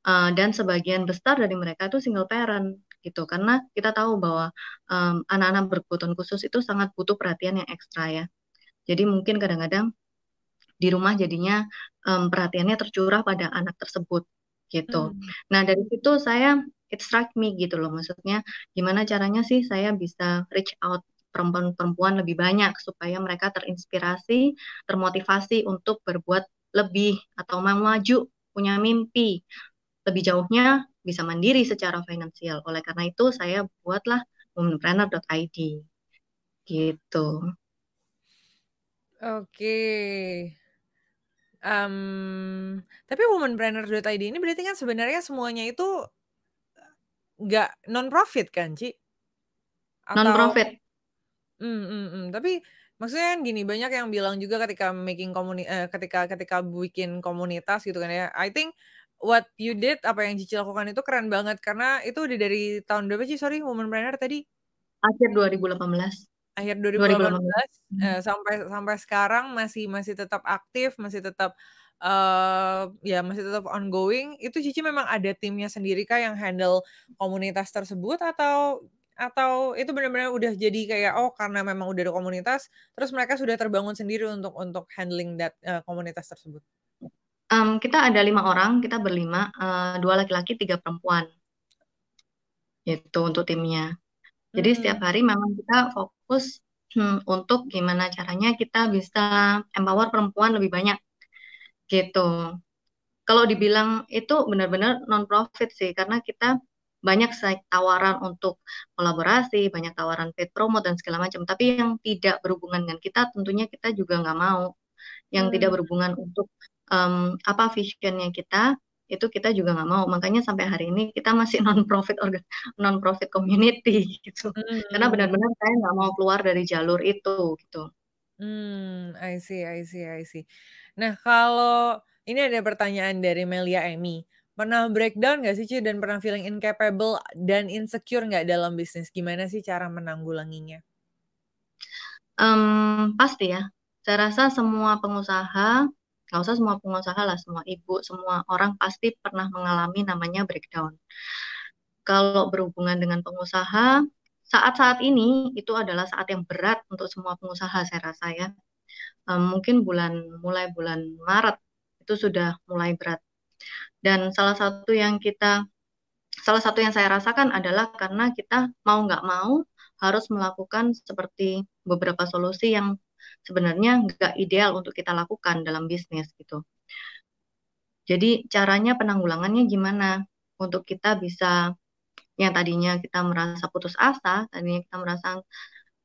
Dan sebagian besar dari mereka itu single parent gitu, karena kita tahu bahwa anak-anak berkebutuhan khusus itu sangat butuh perhatian yang ekstra ya. Jadi mungkin kadang-kadang di rumah jadinya perhatiannya tercurah pada anak tersebut gitu. Hmm. Nah dari situ saya it strike me gitu loh, maksudnya gimana caranya sih saya bisa reach out perempuan-perempuan lebih banyak supaya mereka terinspirasi, termotivasi untuk berbuat lebih atau mau maju, punya mimpi lebih jauhnya, bisa mandiri secara finansial. Oleh karena itu saya buatlah womanpreneur.id gitu. Oke. Tapi womanpreneur.id ini berarti kan sebenarnya semuanya itu nggak non-profit kan, Ci? Atau Non-profit. Tapi maksudnya kan gini, banyak yang bilang juga ketika ketika bikin komunitas gitu kan ya, I think what you did, apa yang Cici lakukan itu keren banget karena itu udah dari tahun berapa sih, sorry, Womanpreneur tadi? Akhir 2018. Akhir 2018. 2018, sampai sampai sekarang masih masih tetap aktif, masih tetap ongoing. Itu Cici memang ada timnya sendiri kah yang handle komunitas tersebut atau itu benar-benar udah jadi kayak, oh karena memang udah ada komunitas, terus mereka sudah terbangun sendiri untuk handling komunitas tersebut? Kita ada 5 orang, kita berlima, 2 laki-laki, 3 perempuan, itu untuk timnya. Jadi setiap Mmm. hari memang kita fokus untuk gimana caranya kita bisa empower perempuan lebih banyak gitu. Kalau dibilang itu benar-benar non-profit sih, karena kita banyak tawaran untuk kolaborasi, banyak tawaran paid promote dan segala macam. Tapi yang tidak berhubungan dengan kita, tentunya kita juga nggak mau. Yang tidak Mmm. berhubungan untuk apa visionnya kita, itu kita juga nggak mau. Makanya sampai hari ini kita masih non-profit community gitu. Karena Mmm. benar-benar saya nggak mau keluar dari jalur itu gitu. I see, I see, I see. Nah, kalau ini ada pertanyaan dari Melia Emi. Pernah breakdown nggak sih, Ci, dan pernah feeling incapable dan insecure nggak dalam bisnis? Gimana sih cara menanggulanginya? Pasti ya. Saya rasa semua pengusaha, nggak usah semua pengusaha lah, semua ibu, semua orang pasti pernah mengalami namanya breakdown. Kalau berhubungan dengan pengusaha, saat-saat ini itu adalah saat yang berat untuk semua pengusaha, saya rasa ya. Mungkin mulai bulan Maret itu sudah mulai berat. Dan salah satu yang saya rasakan adalah karena kita mau nggak mau harus melakukan seperti beberapa solusi yang sebenarnya nggak ideal untuk kita lakukan dalam bisnis gitu. Jadi caranya penanggulangannya gimana untuk kita bisa yang tadinya kita merasa putus asa, tadinya kita merasa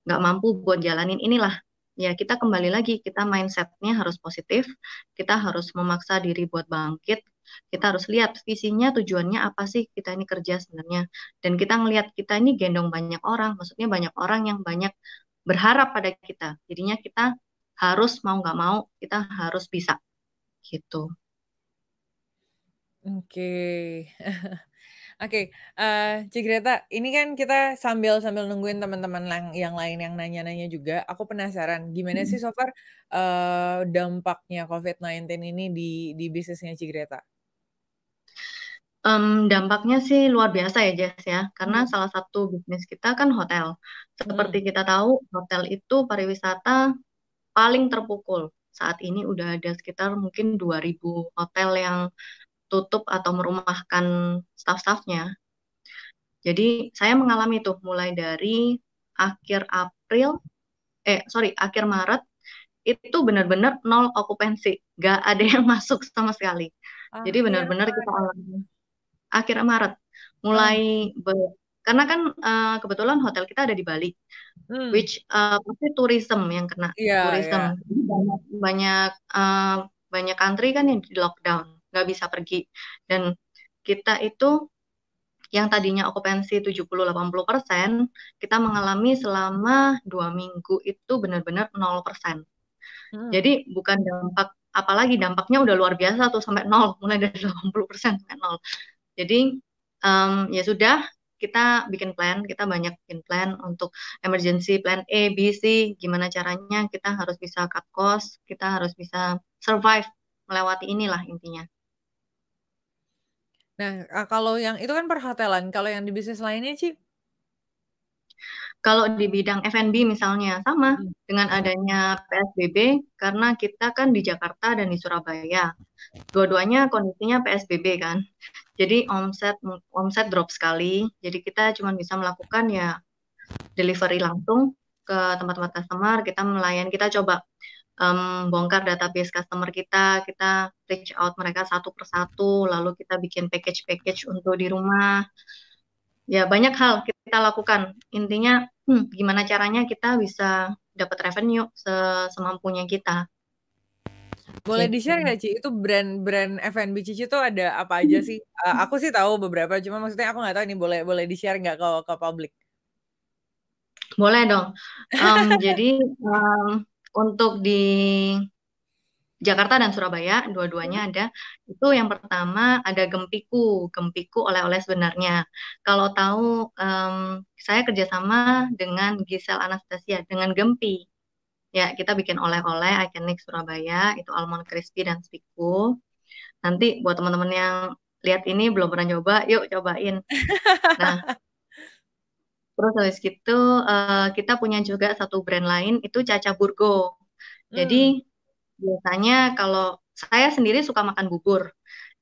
nggak mampu buat jalanin inilah. Ya kita kembali lagi, kita mindsetnya harus positif, kita harus memaksa diri buat bangkit, kita harus lihat visinya, tujuannya apa sih kita ini kerja sebenarnya. Dan kita ngelihat kita ini gendong banyak orang, maksudnya banyak orang yang banyak berharap pada kita. Jadinya kita harus mau nggak mau, kita harus bisa gitu. Oke. Oke, Cik Greta, ini kan kita sambil sambil nungguin teman-teman yang lain yang nanya-nanya juga, aku penasaran gimana sih so far, dampaknya COVID-19 ini di bisnisnya Cik Greta? Dampaknya sih luar biasa ya Jess ya, karena Mmm. salah satu bisnis kita kan hotel. Seperti Mhm. kita tahu, hotel itu pariwisata paling terpukul. Saat ini udah ada sekitar mungkin 2.000 hotel yang tutup atau merumahkan staf-stafnya. Jadi saya mengalami tuh mulai dari akhir April, akhir Maret, itu benar-benar nol okupansi. Gak ada yang masuk sama sekali. Jadi Akhir benar-benar kita Maret. alami akhir Maret Oh. mulai karena kan kebetulan hotel kita ada di Bali, Mmm. which pasti tourism yang kena, Iya, iya. tourism. Jadi banyak banyak banyak country kan yang di lockdown, nggak bisa pergi. Dan kita itu yang tadinya okupansi 70-80%, kita mengalami selama 2 minggu itu benar-benar 0%. Mhm. Jadi bukan dampak, apalagi dampaknya udah luar biasa tuh sampai nol, mulai dari 80% sampai nol. Jadi ya sudah, kita bikin plan, kita banyak bikin plan untuk emergency plan A, B, C, gimana caranya kita harus bisa cut cost, kita harus bisa survive melewati inilah intinya. Nah, kalau yang itu kan perhotelan, kalau yang di bisnis lainnya, Ci? Kalau di bidang F&B misalnya sama Hmm. dengan adanya PSBB, karena kita kan di Jakarta dan di Surabaya, dua-duanya kondisinya PSBB kan. Jadi omset drop sekali. Jadi kita cuma bisa melakukan ya delivery langsung ke tempat-tempat customer. Kita melayani, kita coba bongkar database customer kita reach out mereka satu persatu, lalu kita bikin package-package untuk di rumah. Ya banyak hal kita lakukan. Intinya gimana caranya kita bisa dapat revenue semampunya kita. Boleh Gitu. di-share nggak, Ci? Itu brand-brand F&B Cici tuh ada apa aja sih? Aku sih tahu beberapa, cuma maksudnya aku nggak tahu ini boleh boleh di-share nggak ke publik? Boleh dong. Jadi untuk di Jakarta dan Surabaya, dua-duanya Hmm. ada. Itu yang pertama ada Gempiku, Gempiku oleh-oleh sebenarnya. Kalau tahu, saya kerjasama dengan Gisel Anastasia, dengan Gempi. Ya, kita bikin oleh-oleh ikonik Surabaya, itu almond crispy dan spiku. Nanti buat teman-teman yang lihat ini belum pernah nyoba, yuk cobain. Nah, terus habis gitu kita punya juga satu brand lain, itu Caca Burgo. Jadi Hmm. biasanya kalau saya sendiri suka makan bubur.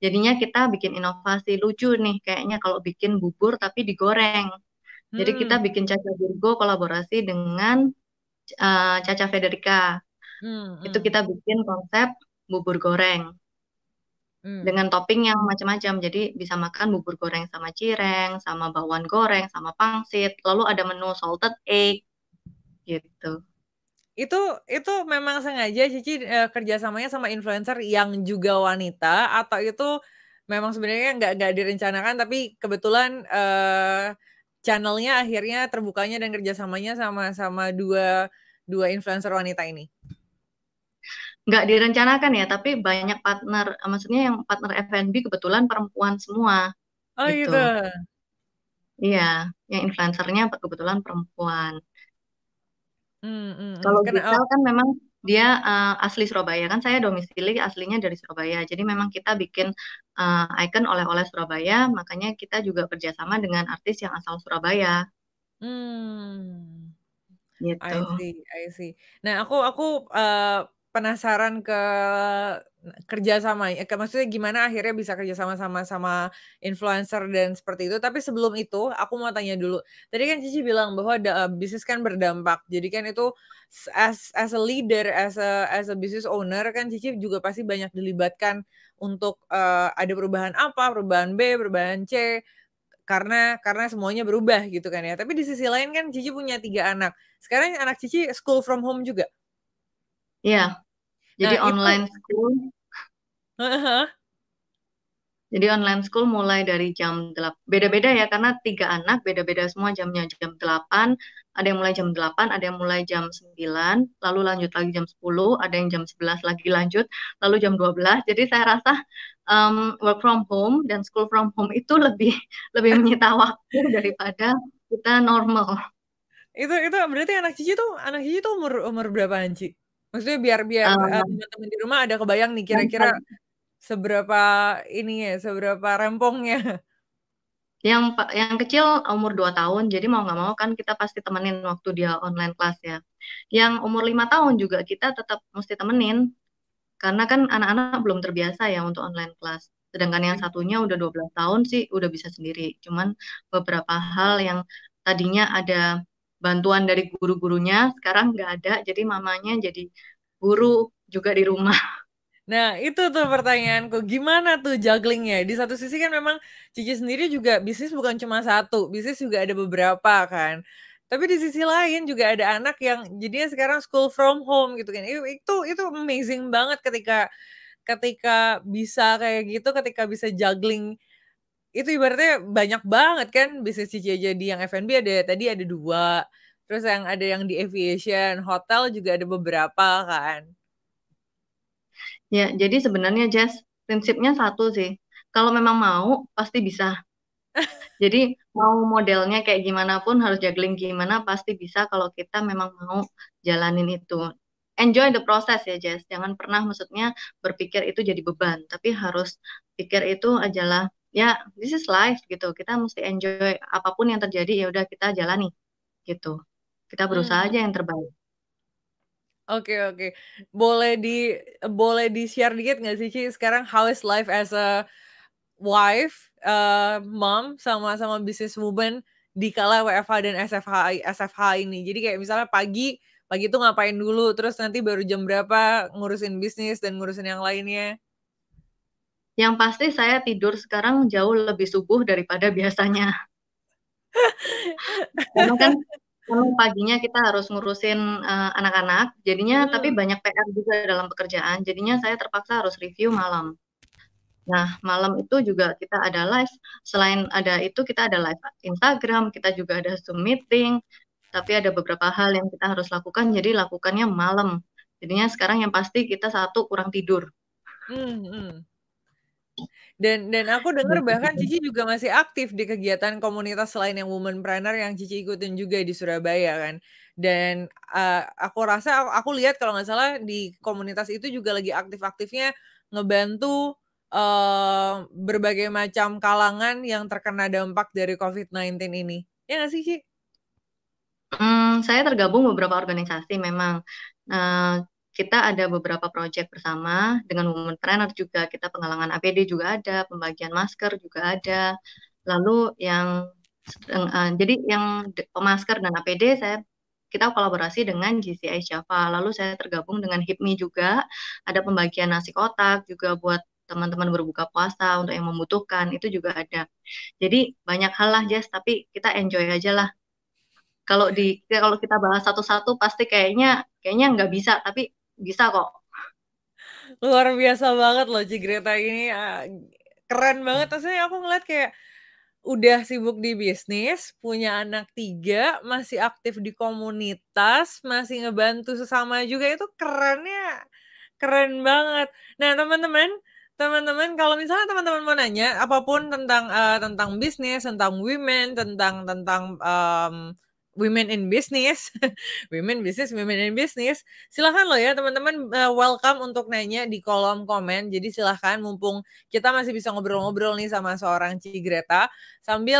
Jadinya kita bikin inovasi lucu nih, kayaknya kalau bikin bubur tapi digoreng. Jadi kita Hmm. bikin Caca Burgo kolaborasi dengan Caca Federica. Hmm. Itu Hmm. kita bikin konsep bubur goreng Hmm. dengan topping yang macam-macam. Jadi bisa makan bubur goreng sama cireng, sama bakwan goreng, sama pangsit. Lalu ada menu salted egg gitu. Itu itu memang sengaja Cici, kerjasamanya sama influencer yang juga wanita atau itu memang sebenarnya nggak direncanakan tapi kebetulan, channel-nya akhirnya terbukanya dan kerjasamanya sama sama dua dua influencer wanita ini? Nggak direncanakan ya, tapi banyak partner, maksudnya yang partner F&B kebetulan perempuan semua Oh gitu. gitu? Iya, yang influencernya kebetulan perempuan. Kalau Oh, Gisel kan memang dia asli Surabaya kan, saya domisili aslinya dari Surabaya. Jadi memang kita bikin icon oleh-oleh Surabaya, makanya kita juga kerjasama dengan artis yang asal Surabaya mmm. gitu. I see I see. Nah, aku, penasaran ke kerja sama maksudnya gimana akhirnya bisa kerja sama influencer dan seperti itu. Tapi sebelum itu, aku mau tanya dulu. Tadi kan Cici bilang bahwa bisnis kan berdampak. Jadi kan itu as a leader, as a business owner kan Cici juga pasti banyak dilibatkan untuk, ada perubahan apa, perubahan B, perubahan C. Karena semuanya berubah gitu kan ya. Tapi di sisi lain kan Cici punya 3 anak. Sekarang anak Cici school from home juga? Iya, jadi Nah itu online school. heeh heeh. Jadi online school mulai dari jam 8, beda-beda ya karena 3 anak beda-beda semua jamnya. Jam 8, ada yang mulai jam 8, ada yang mulai jam 9, lalu lanjut lagi jam 10, ada yang jam 11 lagi lanjut, lalu jam 12. Jadi saya rasa work from home dan school from home itu lebih lebih menyita waktu daripada kita normal. Itu berarti anak Cici tuh umur umur berapaan, Ci? Maksudnya biar biar, Em, teman-teman di rumah ada kebayang nih yang kira-kira seberapa ininya, seberapa rempongnya. yang kecil umur 2 tahun, jadi mau nggak mau kan kita pasti temenin waktu dia online kelas ya. Yang umur 5 tahun juga kita tetap mesti temenin, karena kan anak-anak belum terbiasa ya untuk online kelas. Sedangkan yang satunya udah 12 tahun sih udah bisa sendiri. Cuman beberapa hal yang tadinya ada bantuan dari guru-gurunya, sekarang nggak ada, jadi mamanya jadi guru juga di rumah. Nah, itu tuh pertanyaanku, gimana tuh jugglingnya? Di satu sisi kan memang Cici sendiri juga bisnis bukan cuma satu, bisnis juga ada beberapa kan. Tapi di sisi lain juga ada anak yang jadinya sekarang school from home gitu kan. Itu amazing banget ketika ketika bisa kayak gitu, ketika bisa juggling itu ibaratnya banyak banget kan bisnis Cici aja di yang F&B tadi ada 2, terus yang ada yang di aviation, hotel juga ada beberapa kan. Ya, jadi sebenarnya Jess, prinsipnya satu sih. Kalau memang mau, pasti bisa. Jadi mau modelnya kayak gimana pun harus juggling gimana pasti bisa kalau kita memang mau jalanin itu. Enjoy the process ya Jess. Jangan pernah maksudnya berpikir itu jadi beban, tapi harus pikir itu adalah ya this is life gitu. Kita mesti enjoy apapun yang terjadi ya udah kita jalani gitu. Kita berusaha Hmm, aja yang terbaik. oke oke. Boleh di-share dikit nggak sih, Ci, sekarang how is life as a wife, mom, sama businesswoman di kala WFH dan SFH ini? Jadi kayak misalnya pagi pagi tuh ngapain dulu, terus nanti baru jam berapa ngurusin bisnis dan ngurusin yang lainnya? Yang pasti saya tidur sekarang jauh lebih subuh daripada biasanya. Karena kan memang paginya kita harus ngurusin anak-anak, jadinya tapi Mhm. banyak PR juga dalam pekerjaan, jadinya saya terpaksa harus review malam. Nah, malam itu juga kita ada live, selain ada itu kita ada live Instagram, kita juga ada Zoom meeting, tapi ada beberapa hal yang kita harus lakukan, jadi lakukannya malam. Jadinya sekarang yang pasti kita satu kurang tidur. Mmm, mhm. Dan aku dengar bahkan Cici juga masih aktif di kegiatan komunitas selain yang Womanpreneur yang Cici ikutin juga di Surabaya kan. Dan, aku rasa aku lihat kalau nggak salah di komunitas itu juga lagi aktif-aktifnya ngebantu, berbagai macam kalangan yang terkena dampak dari COVID-19 ini. Ya nggak sih, Ci? Saya tergabung beberapa organisasi memang. Kita ada beberapa proyek bersama dengan Womenpreneur juga. Kita penggalangan APD juga ada, pembagian masker juga ada. Lalu jadi yang pemasker dan APD kita kolaborasi dengan GCI Java. Lalu saya tergabung dengan HIPMI juga. Ada pembagian nasi kotak juga buat teman-teman berbuka puasa untuk yang membutuhkan itu juga ada. Jadi banyak hal lah Jess, tapi kita enjoy aja lah kalau kita bahas satu-satu pasti kayaknya kayaknya nggak bisa, tapi bisa kok. Luar biasa banget loh Ci Greta ini, keren banget. Maksudnya aku ngeliat kayak udah sibuk di bisnis, punya anak 3, masih aktif di komunitas, masih ngebantu sesama juga, itu kerennya keren banget. Nah, teman-teman kalau misalnya teman-teman mau nanya apapun tentang bisnis, tentang women in business, women in business, silahkan loh ya teman-teman, welcome untuk nanya di kolom komen. Jadi silahkan mumpung kita masih bisa ngobrol-ngobrol nih sama seorang Cigreta, sambil,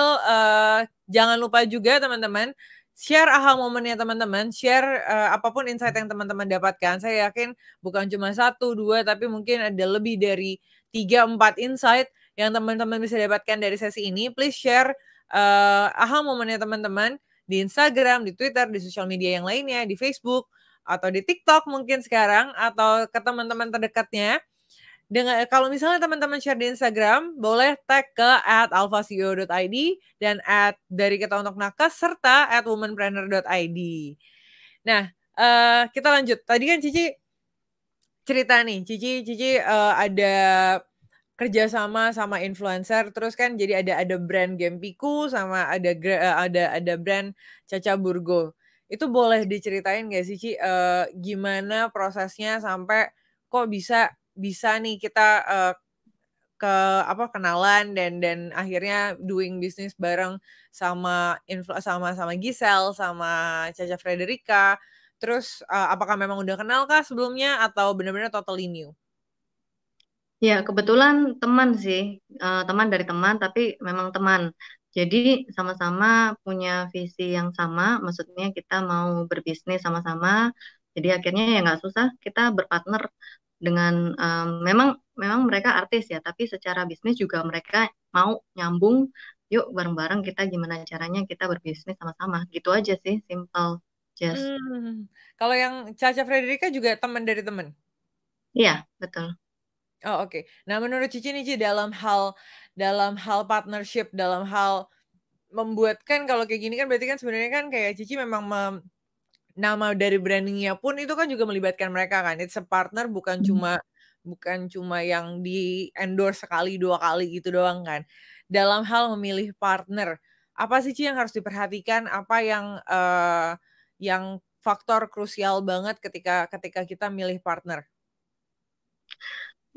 jangan lupa juga teman-teman, share aha momennya teman-teman, share, apapun insight yang teman-teman dapatkan. Saya yakin bukan cuma satu 2 tapi mungkin ada lebih dari 3 4 insight yang teman-teman bisa dapatkan dari sesi ini. Please share, aha momennya teman-teman di Instagram, di Twitter, di sosial media yang lainnya, di Facebook, atau di TikTok mungkin sekarang, atau ke teman-teman terdekatnya. Kalau misalnya teman-teman share di Instagram, boleh tag ke @alfaceo.id dan @dari kita untuk nakes serta @womanpreneur.id. Nah, kita lanjut. Tadi kan Cici cerita nih, Cici, ada kerjasama sama influencer, terus kan jadi ada brand Gempiku sama ada brand Caca Burgo. Itu boleh diceritain nggak sih, Ci, gimana prosesnya sampai kok bisa bisa nih kita, kenalan dan akhirnya doing business bareng sama Giselle, sama Caca Frederica. Terus, apakah memang udah kenal kah sebelumnya atau benar-benar totally new? Ya, kebetulan teman sih, teman dari teman, tapi memang teman. Jadi sama-sama punya visi yang sama, maksudnya kita mau berbisnis sama-sama. Jadi akhirnya ya nggak susah, kita berpartner dengan memang memang mereka artis ya, tapi secara bisnis juga mereka mau nyambung. Yuk bareng-bareng kita gimana caranya kita berbisnis sama-sama. Gitu aja sih, simple, just. Kalau yang Caca Frederica juga teman dari teman? Iya, betul. Oh, oke. Nah, menurut Cici nih, Ci, dalam hal partnership, dalam hal membuat kan kalau kayak gini kan berarti kan sebenarnya kan kayak Cici memang nama dari branding-nya pun itu kan juga melibatkan mereka kan. It's a partner bukan cuma yang di-endorse sekali, 2 kali gitu doang kan. Dalam hal memilih partner, apa sih Ci yang harus diperhatikan? Apa yang faktor krusial banget ketika ketika kita milih partner?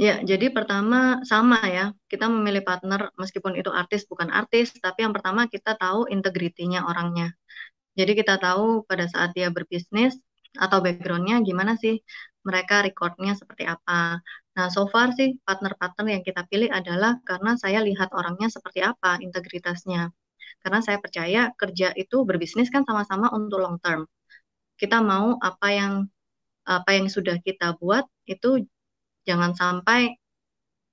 Ya, jadi pertama sama ya, kita memilih partner meskipun itu artis bukan artis, tapi yang pertama kita tahu integritinya orangnya. Jadi kita tahu pada saat dia berbisnis atau backgroundnya gimana sih, mereka recordnya seperti apa. Nah, so far sih partner-partner yang kita pilih adalah karena saya lihat orangnya seperti apa, integritasnya. Karena saya percaya kerja itu berbisnis kan sama-sama untuk long term. Kita mau apa yang sudah kita buat itu jangan sampai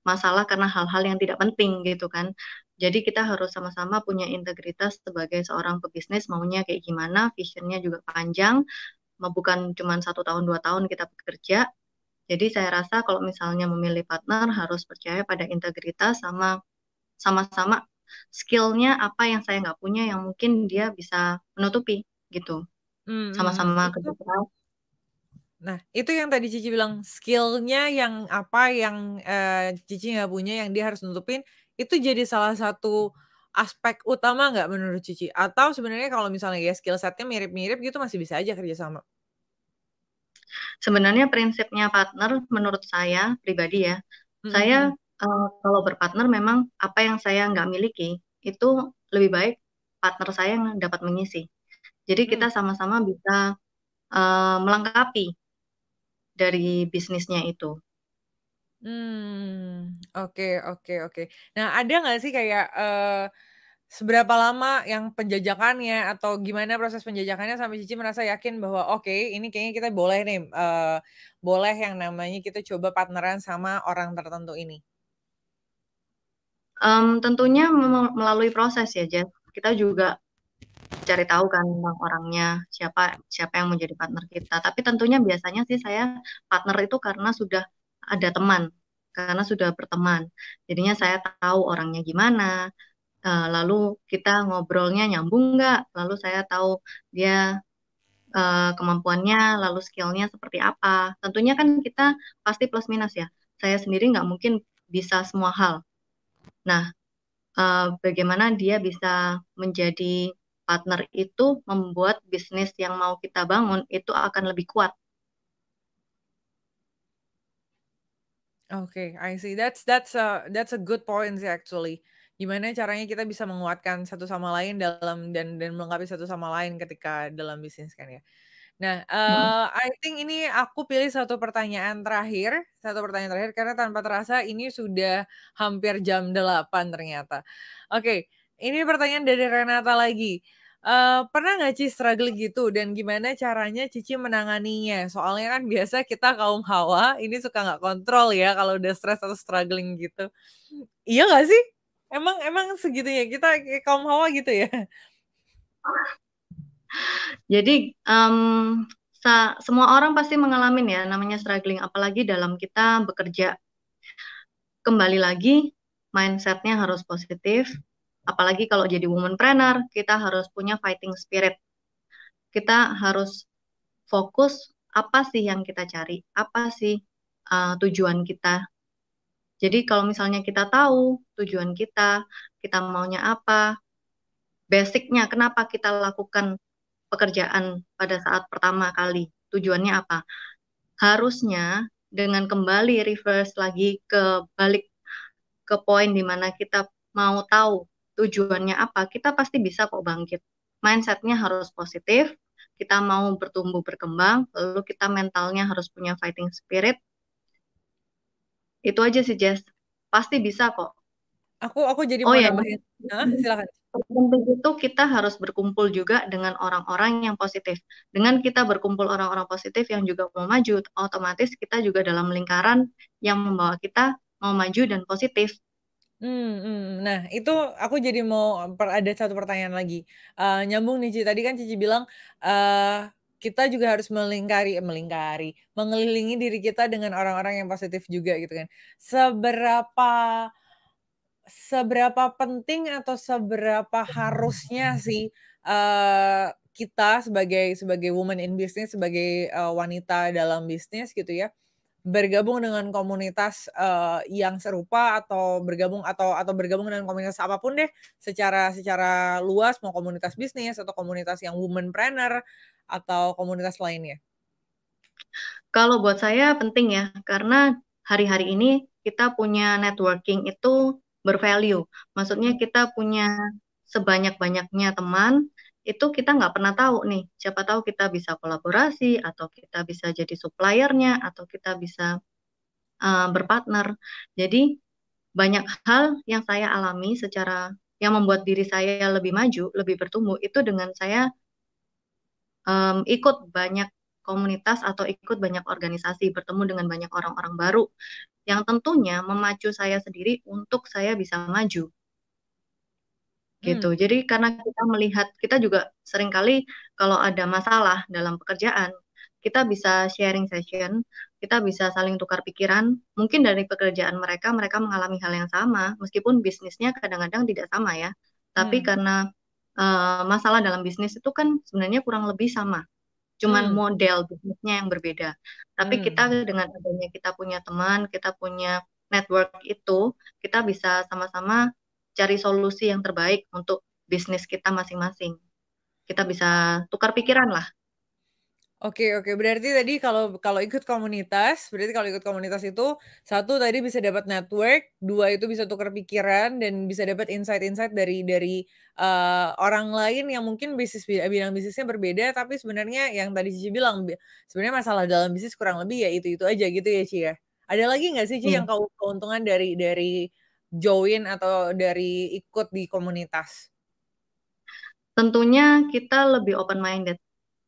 masalah karena hal-hal yang tidak penting gitu kan. Jadi kita harus sama-sama punya integritas sebagai seorang pebisnis, maunya kayak gimana, visionnya juga panjang, mau bukan cuma 1 tahun 2 tahun kita bekerja. Jadi saya rasa kalau misalnya memilih partner harus percaya pada integritas sama sama-sama skillnya apa yang saya nggak punya yang mungkin dia bisa menutupi gitu. Sama-sama kerja keras. Nah, itu yang tadi Cici bilang, skill-nya yang apa yang, Cici nggak punya yang dia harus nutupin, itu jadi salah satu aspek utama nggak menurut Cici? Atau sebenarnya kalau misalnya ya skill set-nya mirip-mirip gitu masih bisa aja kerja sama? Sebenarnya prinsipnya partner menurut saya pribadi ya, Mhm saya mhm. kalau berpartner memang apa yang saya nggak miliki itu lebih baik partner saya yang dapat mengisi. Jadi Mmm. kita sama-sama bisa melengkapi dari bisnisnya itu. Oke oke oke. Nah, ada nggak sih kayak, seberapa lama yang penjajakannya atau gimana proses penjajakannya sampai Cici merasa yakin bahwa, "Oke, ini kayaknya kita boleh nih, boleh yang namanya kita coba partneran sama orang tertentu ini." Tentunya melalui proses ya, Jen. Kita juga cari tahu kan tentang orangnya, siapa siapa yang menjadi partner kita. Tapi tentunya biasanya sih saya partner itu karena sudah ada teman, karena sudah berteman. Jadinya saya tahu orangnya gimana, lalu kita ngobrolnya nyambung nggak, lalu saya tahu dia kemampuannya, lalu skillnya seperti apa. Tentunya kan kita pasti plus minus ya. Saya sendiri nggak mungkin bisa semua hal. Nah, bagaimana dia bisa menjadi partner itu membuat bisnis yang mau kita bangun itu akan lebih kuat. Oke, I see. That's a good point sih actually. Gimana caranya kita bisa menguatkan satu sama lain dalam dan melengkapi satu sama lain ketika dalam bisnis kan ya. Nah, Mm. I think ini aku pilih satu pertanyaan terakhir karena tanpa terasa ini sudah hampir jam 8 ternyata. Oke, ini pertanyaan dari Renata lagi. Pernah nggak Ci struggling gitu dan gimana caranya Cici menanganinya? Soalnya kan biasa kita kaum hawa ini suka nggak kontrol ya kalau udah stres atau struggling gitu. Iya nggak sih? Emang emang segitunya kita kaum hawa gitu ya? Jadi semua orang pasti mengalami ya namanya struggling, apalagi dalam kita bekerja. Kembali lagi mindsetnya harus positif. Apalagi kalau jadi womanpreneur, kita harus punya fighting spirit. Kita harus fokus apa sih yang kita cari, apa sih tujuan kita. Jadi kalau misalnya kita tahu tujuan kita maunya apa, basicnya kenapa kita lakukan pekerjaan pada saat pertama kali, tujuannya apa. Harusnya dengan kembali reverse lagi ke balik ke poin di mana kita mau tahu tujuannya apa, kita pasti bisa kok bangkit. Mindsetnya harus positif, kita mau bertumbuh berkembang, lalu kita mentalnya harus punya fighting spirit. Itu aja sih, Jess. Pasti bisa kok. Aku jadi Oh mau ya, nambahin silakan. terpenting itu kita harus berkumpul juga dengan orang-orang yang positif. Dengan kita berkumpul orang-orang positif yang juga mau maju, otomatis kita juga dalam lingkaran yang membawa kita mau maju dan positif. Nah itu aku jadi mau ada satu pertanyaan lagi, nyambung nih tadi kan Cici bilang, kita juga harus mengelilingi diri kita dengan orang-orang yang positif juga gitu kan. Seberapa seberapa penting atau seberapa harusnya sih, kita sebagai woman in business, sebagai, wanita dalam bisnis gitu ya, bergabung dengan komunitas, yang serupa atau bergabung dengan komunitas apapun deh, secara secara luas, mau komunitas bisnis atau komunitas yang womanpreneur atau komunitas lainnya. Kalau buat saya penting ya, karena hari-hari ini kita punya networking itu bervalue. Maksudnya kita punya sebanyak-banyaknya teman, itu kita nggak pernah tahu nih. Siapa tahu kita bisa kolaborasi, atau kita bisa jadi suppliernya, atau kita bisa berpartner. Jadi banyak hal yang saya alami secara yang membuat diri saya lebih maju, lebih bertumbuh, itu dengan saya ikut banyak komunitas atau ikut banyak organisasi, bertemu dengan banyak orang-orang baru yang tentunya memacu saya sendiri untuk saya bisa maju gitu. Jadi karena kita melihat, kita juga seringkali kalau ada masalah dalam pekerjaan, kita bisa sharing session, kita bisa saling tukar pikiran. Mungkin dari pekerjaan mereka, mereka mengalami hal yang sama, meskipun bisnisnya kadang-kadang tidak sama ya. Tapi karena masalah dalam bisnis itu kan sebenarnya kurang lebih sama, cuman model bisnisnya yang berbeda. Tapi kita dengan adanya kita punya teman, kita punya network itu, kita bisa sama-sama cari solusi yang terbaik untuk bisnis kita masing-masing. Kita bisa tukar pikiran lah. Oke oke, berarti tadi kalau kalau ikut komunitas, berarti kalau ikut komunitas itu, satu tadi bisa dapat network, 2 itu bisa tukar pikiran dan bisa dapat insight-insight dari, orang lain yang mungkin bidang bisnisnya berbeda, tapi sebenarnya yang tadi Cici bilang, sebenarnya masalah dalam bisnis kurang lebih ya itu-itu aja gitu ya, Ci, ya? Ada lagi nggak sih, Ci, yang Iya. keuntungan dari join atau dari ikut di komunitas? Tentunya kita lebih open minded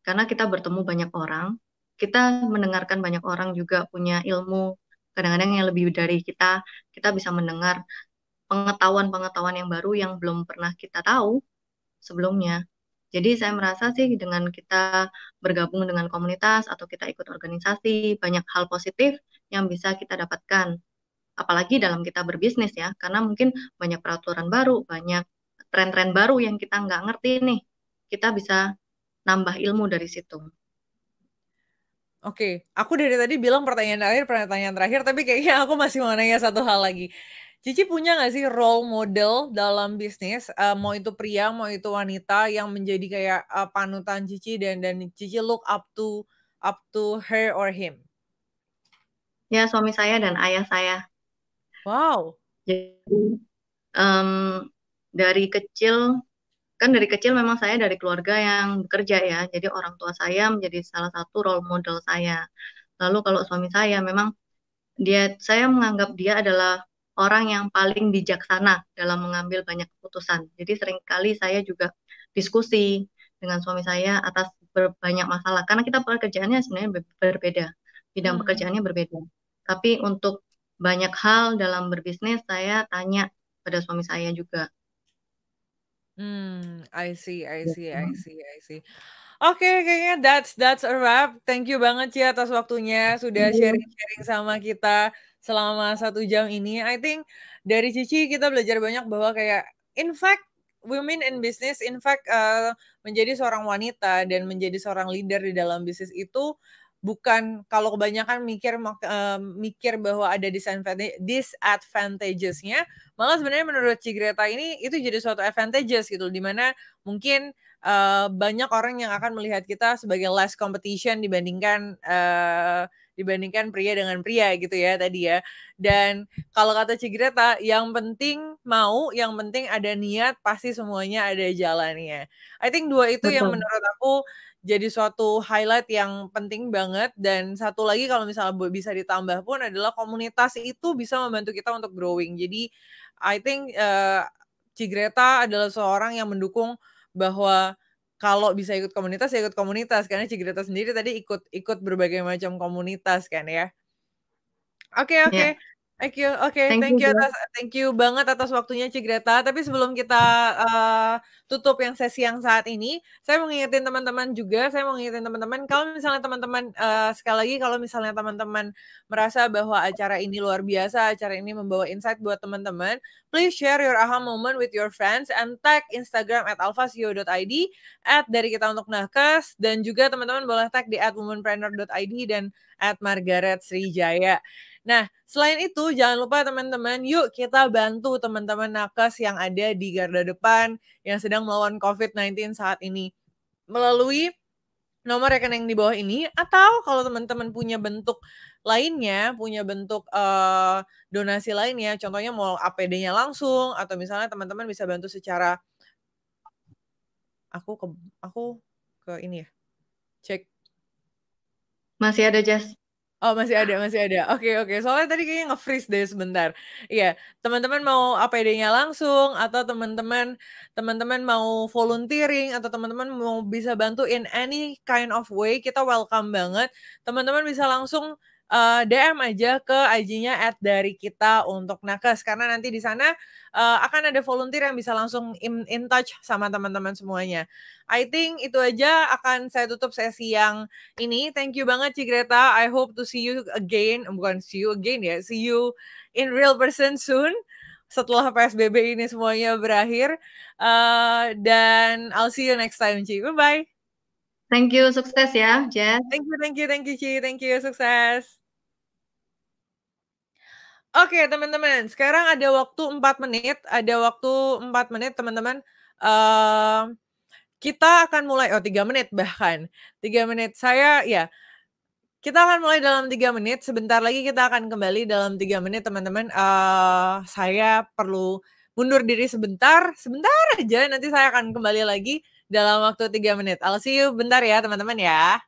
karena kita bertemu banyak orang, kita mendengarkan banyak orang juga punya ilmu, kadang-kadang yang lebih dari kita bisa mendengar pengetahuan-pengetahuan yang baru yang belum pernah kita tahu sebelumnya. Jadi saya merasa sih dengan kita bergabung dengan komunitas atau kita ikut organisasi, banyak hal positif yang bisa kita dapatkan. Apalagi dalam kita berbisnis ya, karena mungkin banyak peraturan baru, banyak tren-tren baru yang kita nggak ngerti nih. Kita bisa nambah ilmu dari situ. Oke, aku dari tadi bilang pertanyaan terakhir, tapi kayaknya aku masih mau nanya satu hal lagi. Cici punya nggak sih role model dalam bisnis, mau itu pria, mau itu wanita yang menjadi kayak, panutan Cici dan Cici look up to her or him? Ya, suami saya dan ayah saya. Wow. Jadi em, dari kecil, kan dari kecil memang saya dari keluarga yang bekerja ya. Jadi orang tua saya menjadi salah satu role model saya. Lalu kalau suami saya memang saya menganggap dia adalah orang yang paling bijaksana dalam mengambil banyak keputusan. Jadi seringkali saya juga diskusi dengan suami saya atas banyak masalah. Karena kita pekerjaannya sebenarnya berbeda, bidang Hmm. pekerjaannya berbeda. Tapi untuk banyak hal dalam berbisnis saya tanya pada suami saya juga. I see I see Gitu. I see I see. Oke, kayaknya that's a wrap. Thank you banget, Ci, atas waktunya, sudah sharing-sharing sama kita selama 1 jam ini. I think dari Cici kita belajar banyak bahwa kayak in fact women in business, in fact, menjadi seorang wanita dan menjadi seorang leader di dalam bisnis itu bukan kalau kebanyakan mikir bahwa ada disadvantages-nya, malah sebenarnya menurut Cigreta ini itu jadi suatu advantages gitu, di mana mungkin banyak orang yang akan melihat kita sebagai less competition dibandingkan pria dengan pria gitu ya tadi ya. Dan kalau kata Cigreta, yang penting mau, yang penting ada niat, pasti semuanya ada jalannya. I think 2 itu yang Betul. menurut aku jadi suatu highlight yang penting banget, dan satu lagi kalau misalnya bisa ditambah pun adalah komunitas itu bisa membantu kita untuk growing. Jadi I think, Cigreta adalah seorang yang mendukung bahwa kalau bisa ikut komunitas, ya ikut komunitas, karena Cigreta sendiri tadi ikut ikut berbagai macam komunitas kan ya. Oke oke. Ya, thank Thank you, you Jess. thank you banget atas waktunya Cigreta. Tapi sebelum kita, tutup yang sesi yang saat ini, saya mau ngingetin teman-teman kalau misalnya teman-teman, sekali lagi kalau misalnya teman-teman merasa bahwa acara ini luar biasa, acara ini membawa insight buat teman-teman, please share your aha moment with your friends and tag Instagram @alfasio.id, @dari kita untuk nakes, dan juga teman-teman boleh tag di @womanpreneur.id dan @margaret_srijaya. Nah, selain itu jangan lupa teman-teman, yuk kita bantu teman-teman nakes yang ada di garda depan yang sedang melawan COVID-19 saat ini melalui nomor rekening di bawah ini, atau kalau teman-teman punya bentuk lainnya, punya bentuk donasi lainnya, contohnya mau APD-nya langsung atau misalnya teman-teman bisa bantu secara aku ke ini ya, cek. Masih ada, Jas. Oh, masih ada masih ada. Oke oke, soalnya tadi kayaknya nge-freeze deh sebentar. Iya, teman-teman mau APD-nya langsung atau teman-teman mau volunteering atau teman-teman mau bisa bantu in any kind of way, kita welcome banget. Teman-teman bisa langsung DM aja ke IG-nya @dari-kita untuk nakes, karena nanti di sana akan ada volunteer yang bisa langsung in touch sama teman-teman semuanya. I think itu aja akan saya tutup sesi yang ini. Thank you banget Ci Greta. I hope to see you again. Bukan see you again ya. See you in real person soon. Setelah PSBB ini semuanya berakhir. Dan I'll see you next time Ci. Bye-bye. Thank you, sukses ya, Jas. Thank you Ci. Thank you, sukses. Oke teman-teman, sekarang ada waktu 4 menit. Ada waktu 4 menit teman-teman. Kita akan mulai, 3 menit bahkan. 3 menit. Kita akan mulai dalam 3 menit, sebentar lagi kita akan kembali dalam 3 menit teman-teman. Saya perlu mundur diri sebentar aja, nanti saya akan kembali lagi dalam waktu 3 menit. I'll see you bentar ya teman-teman ya.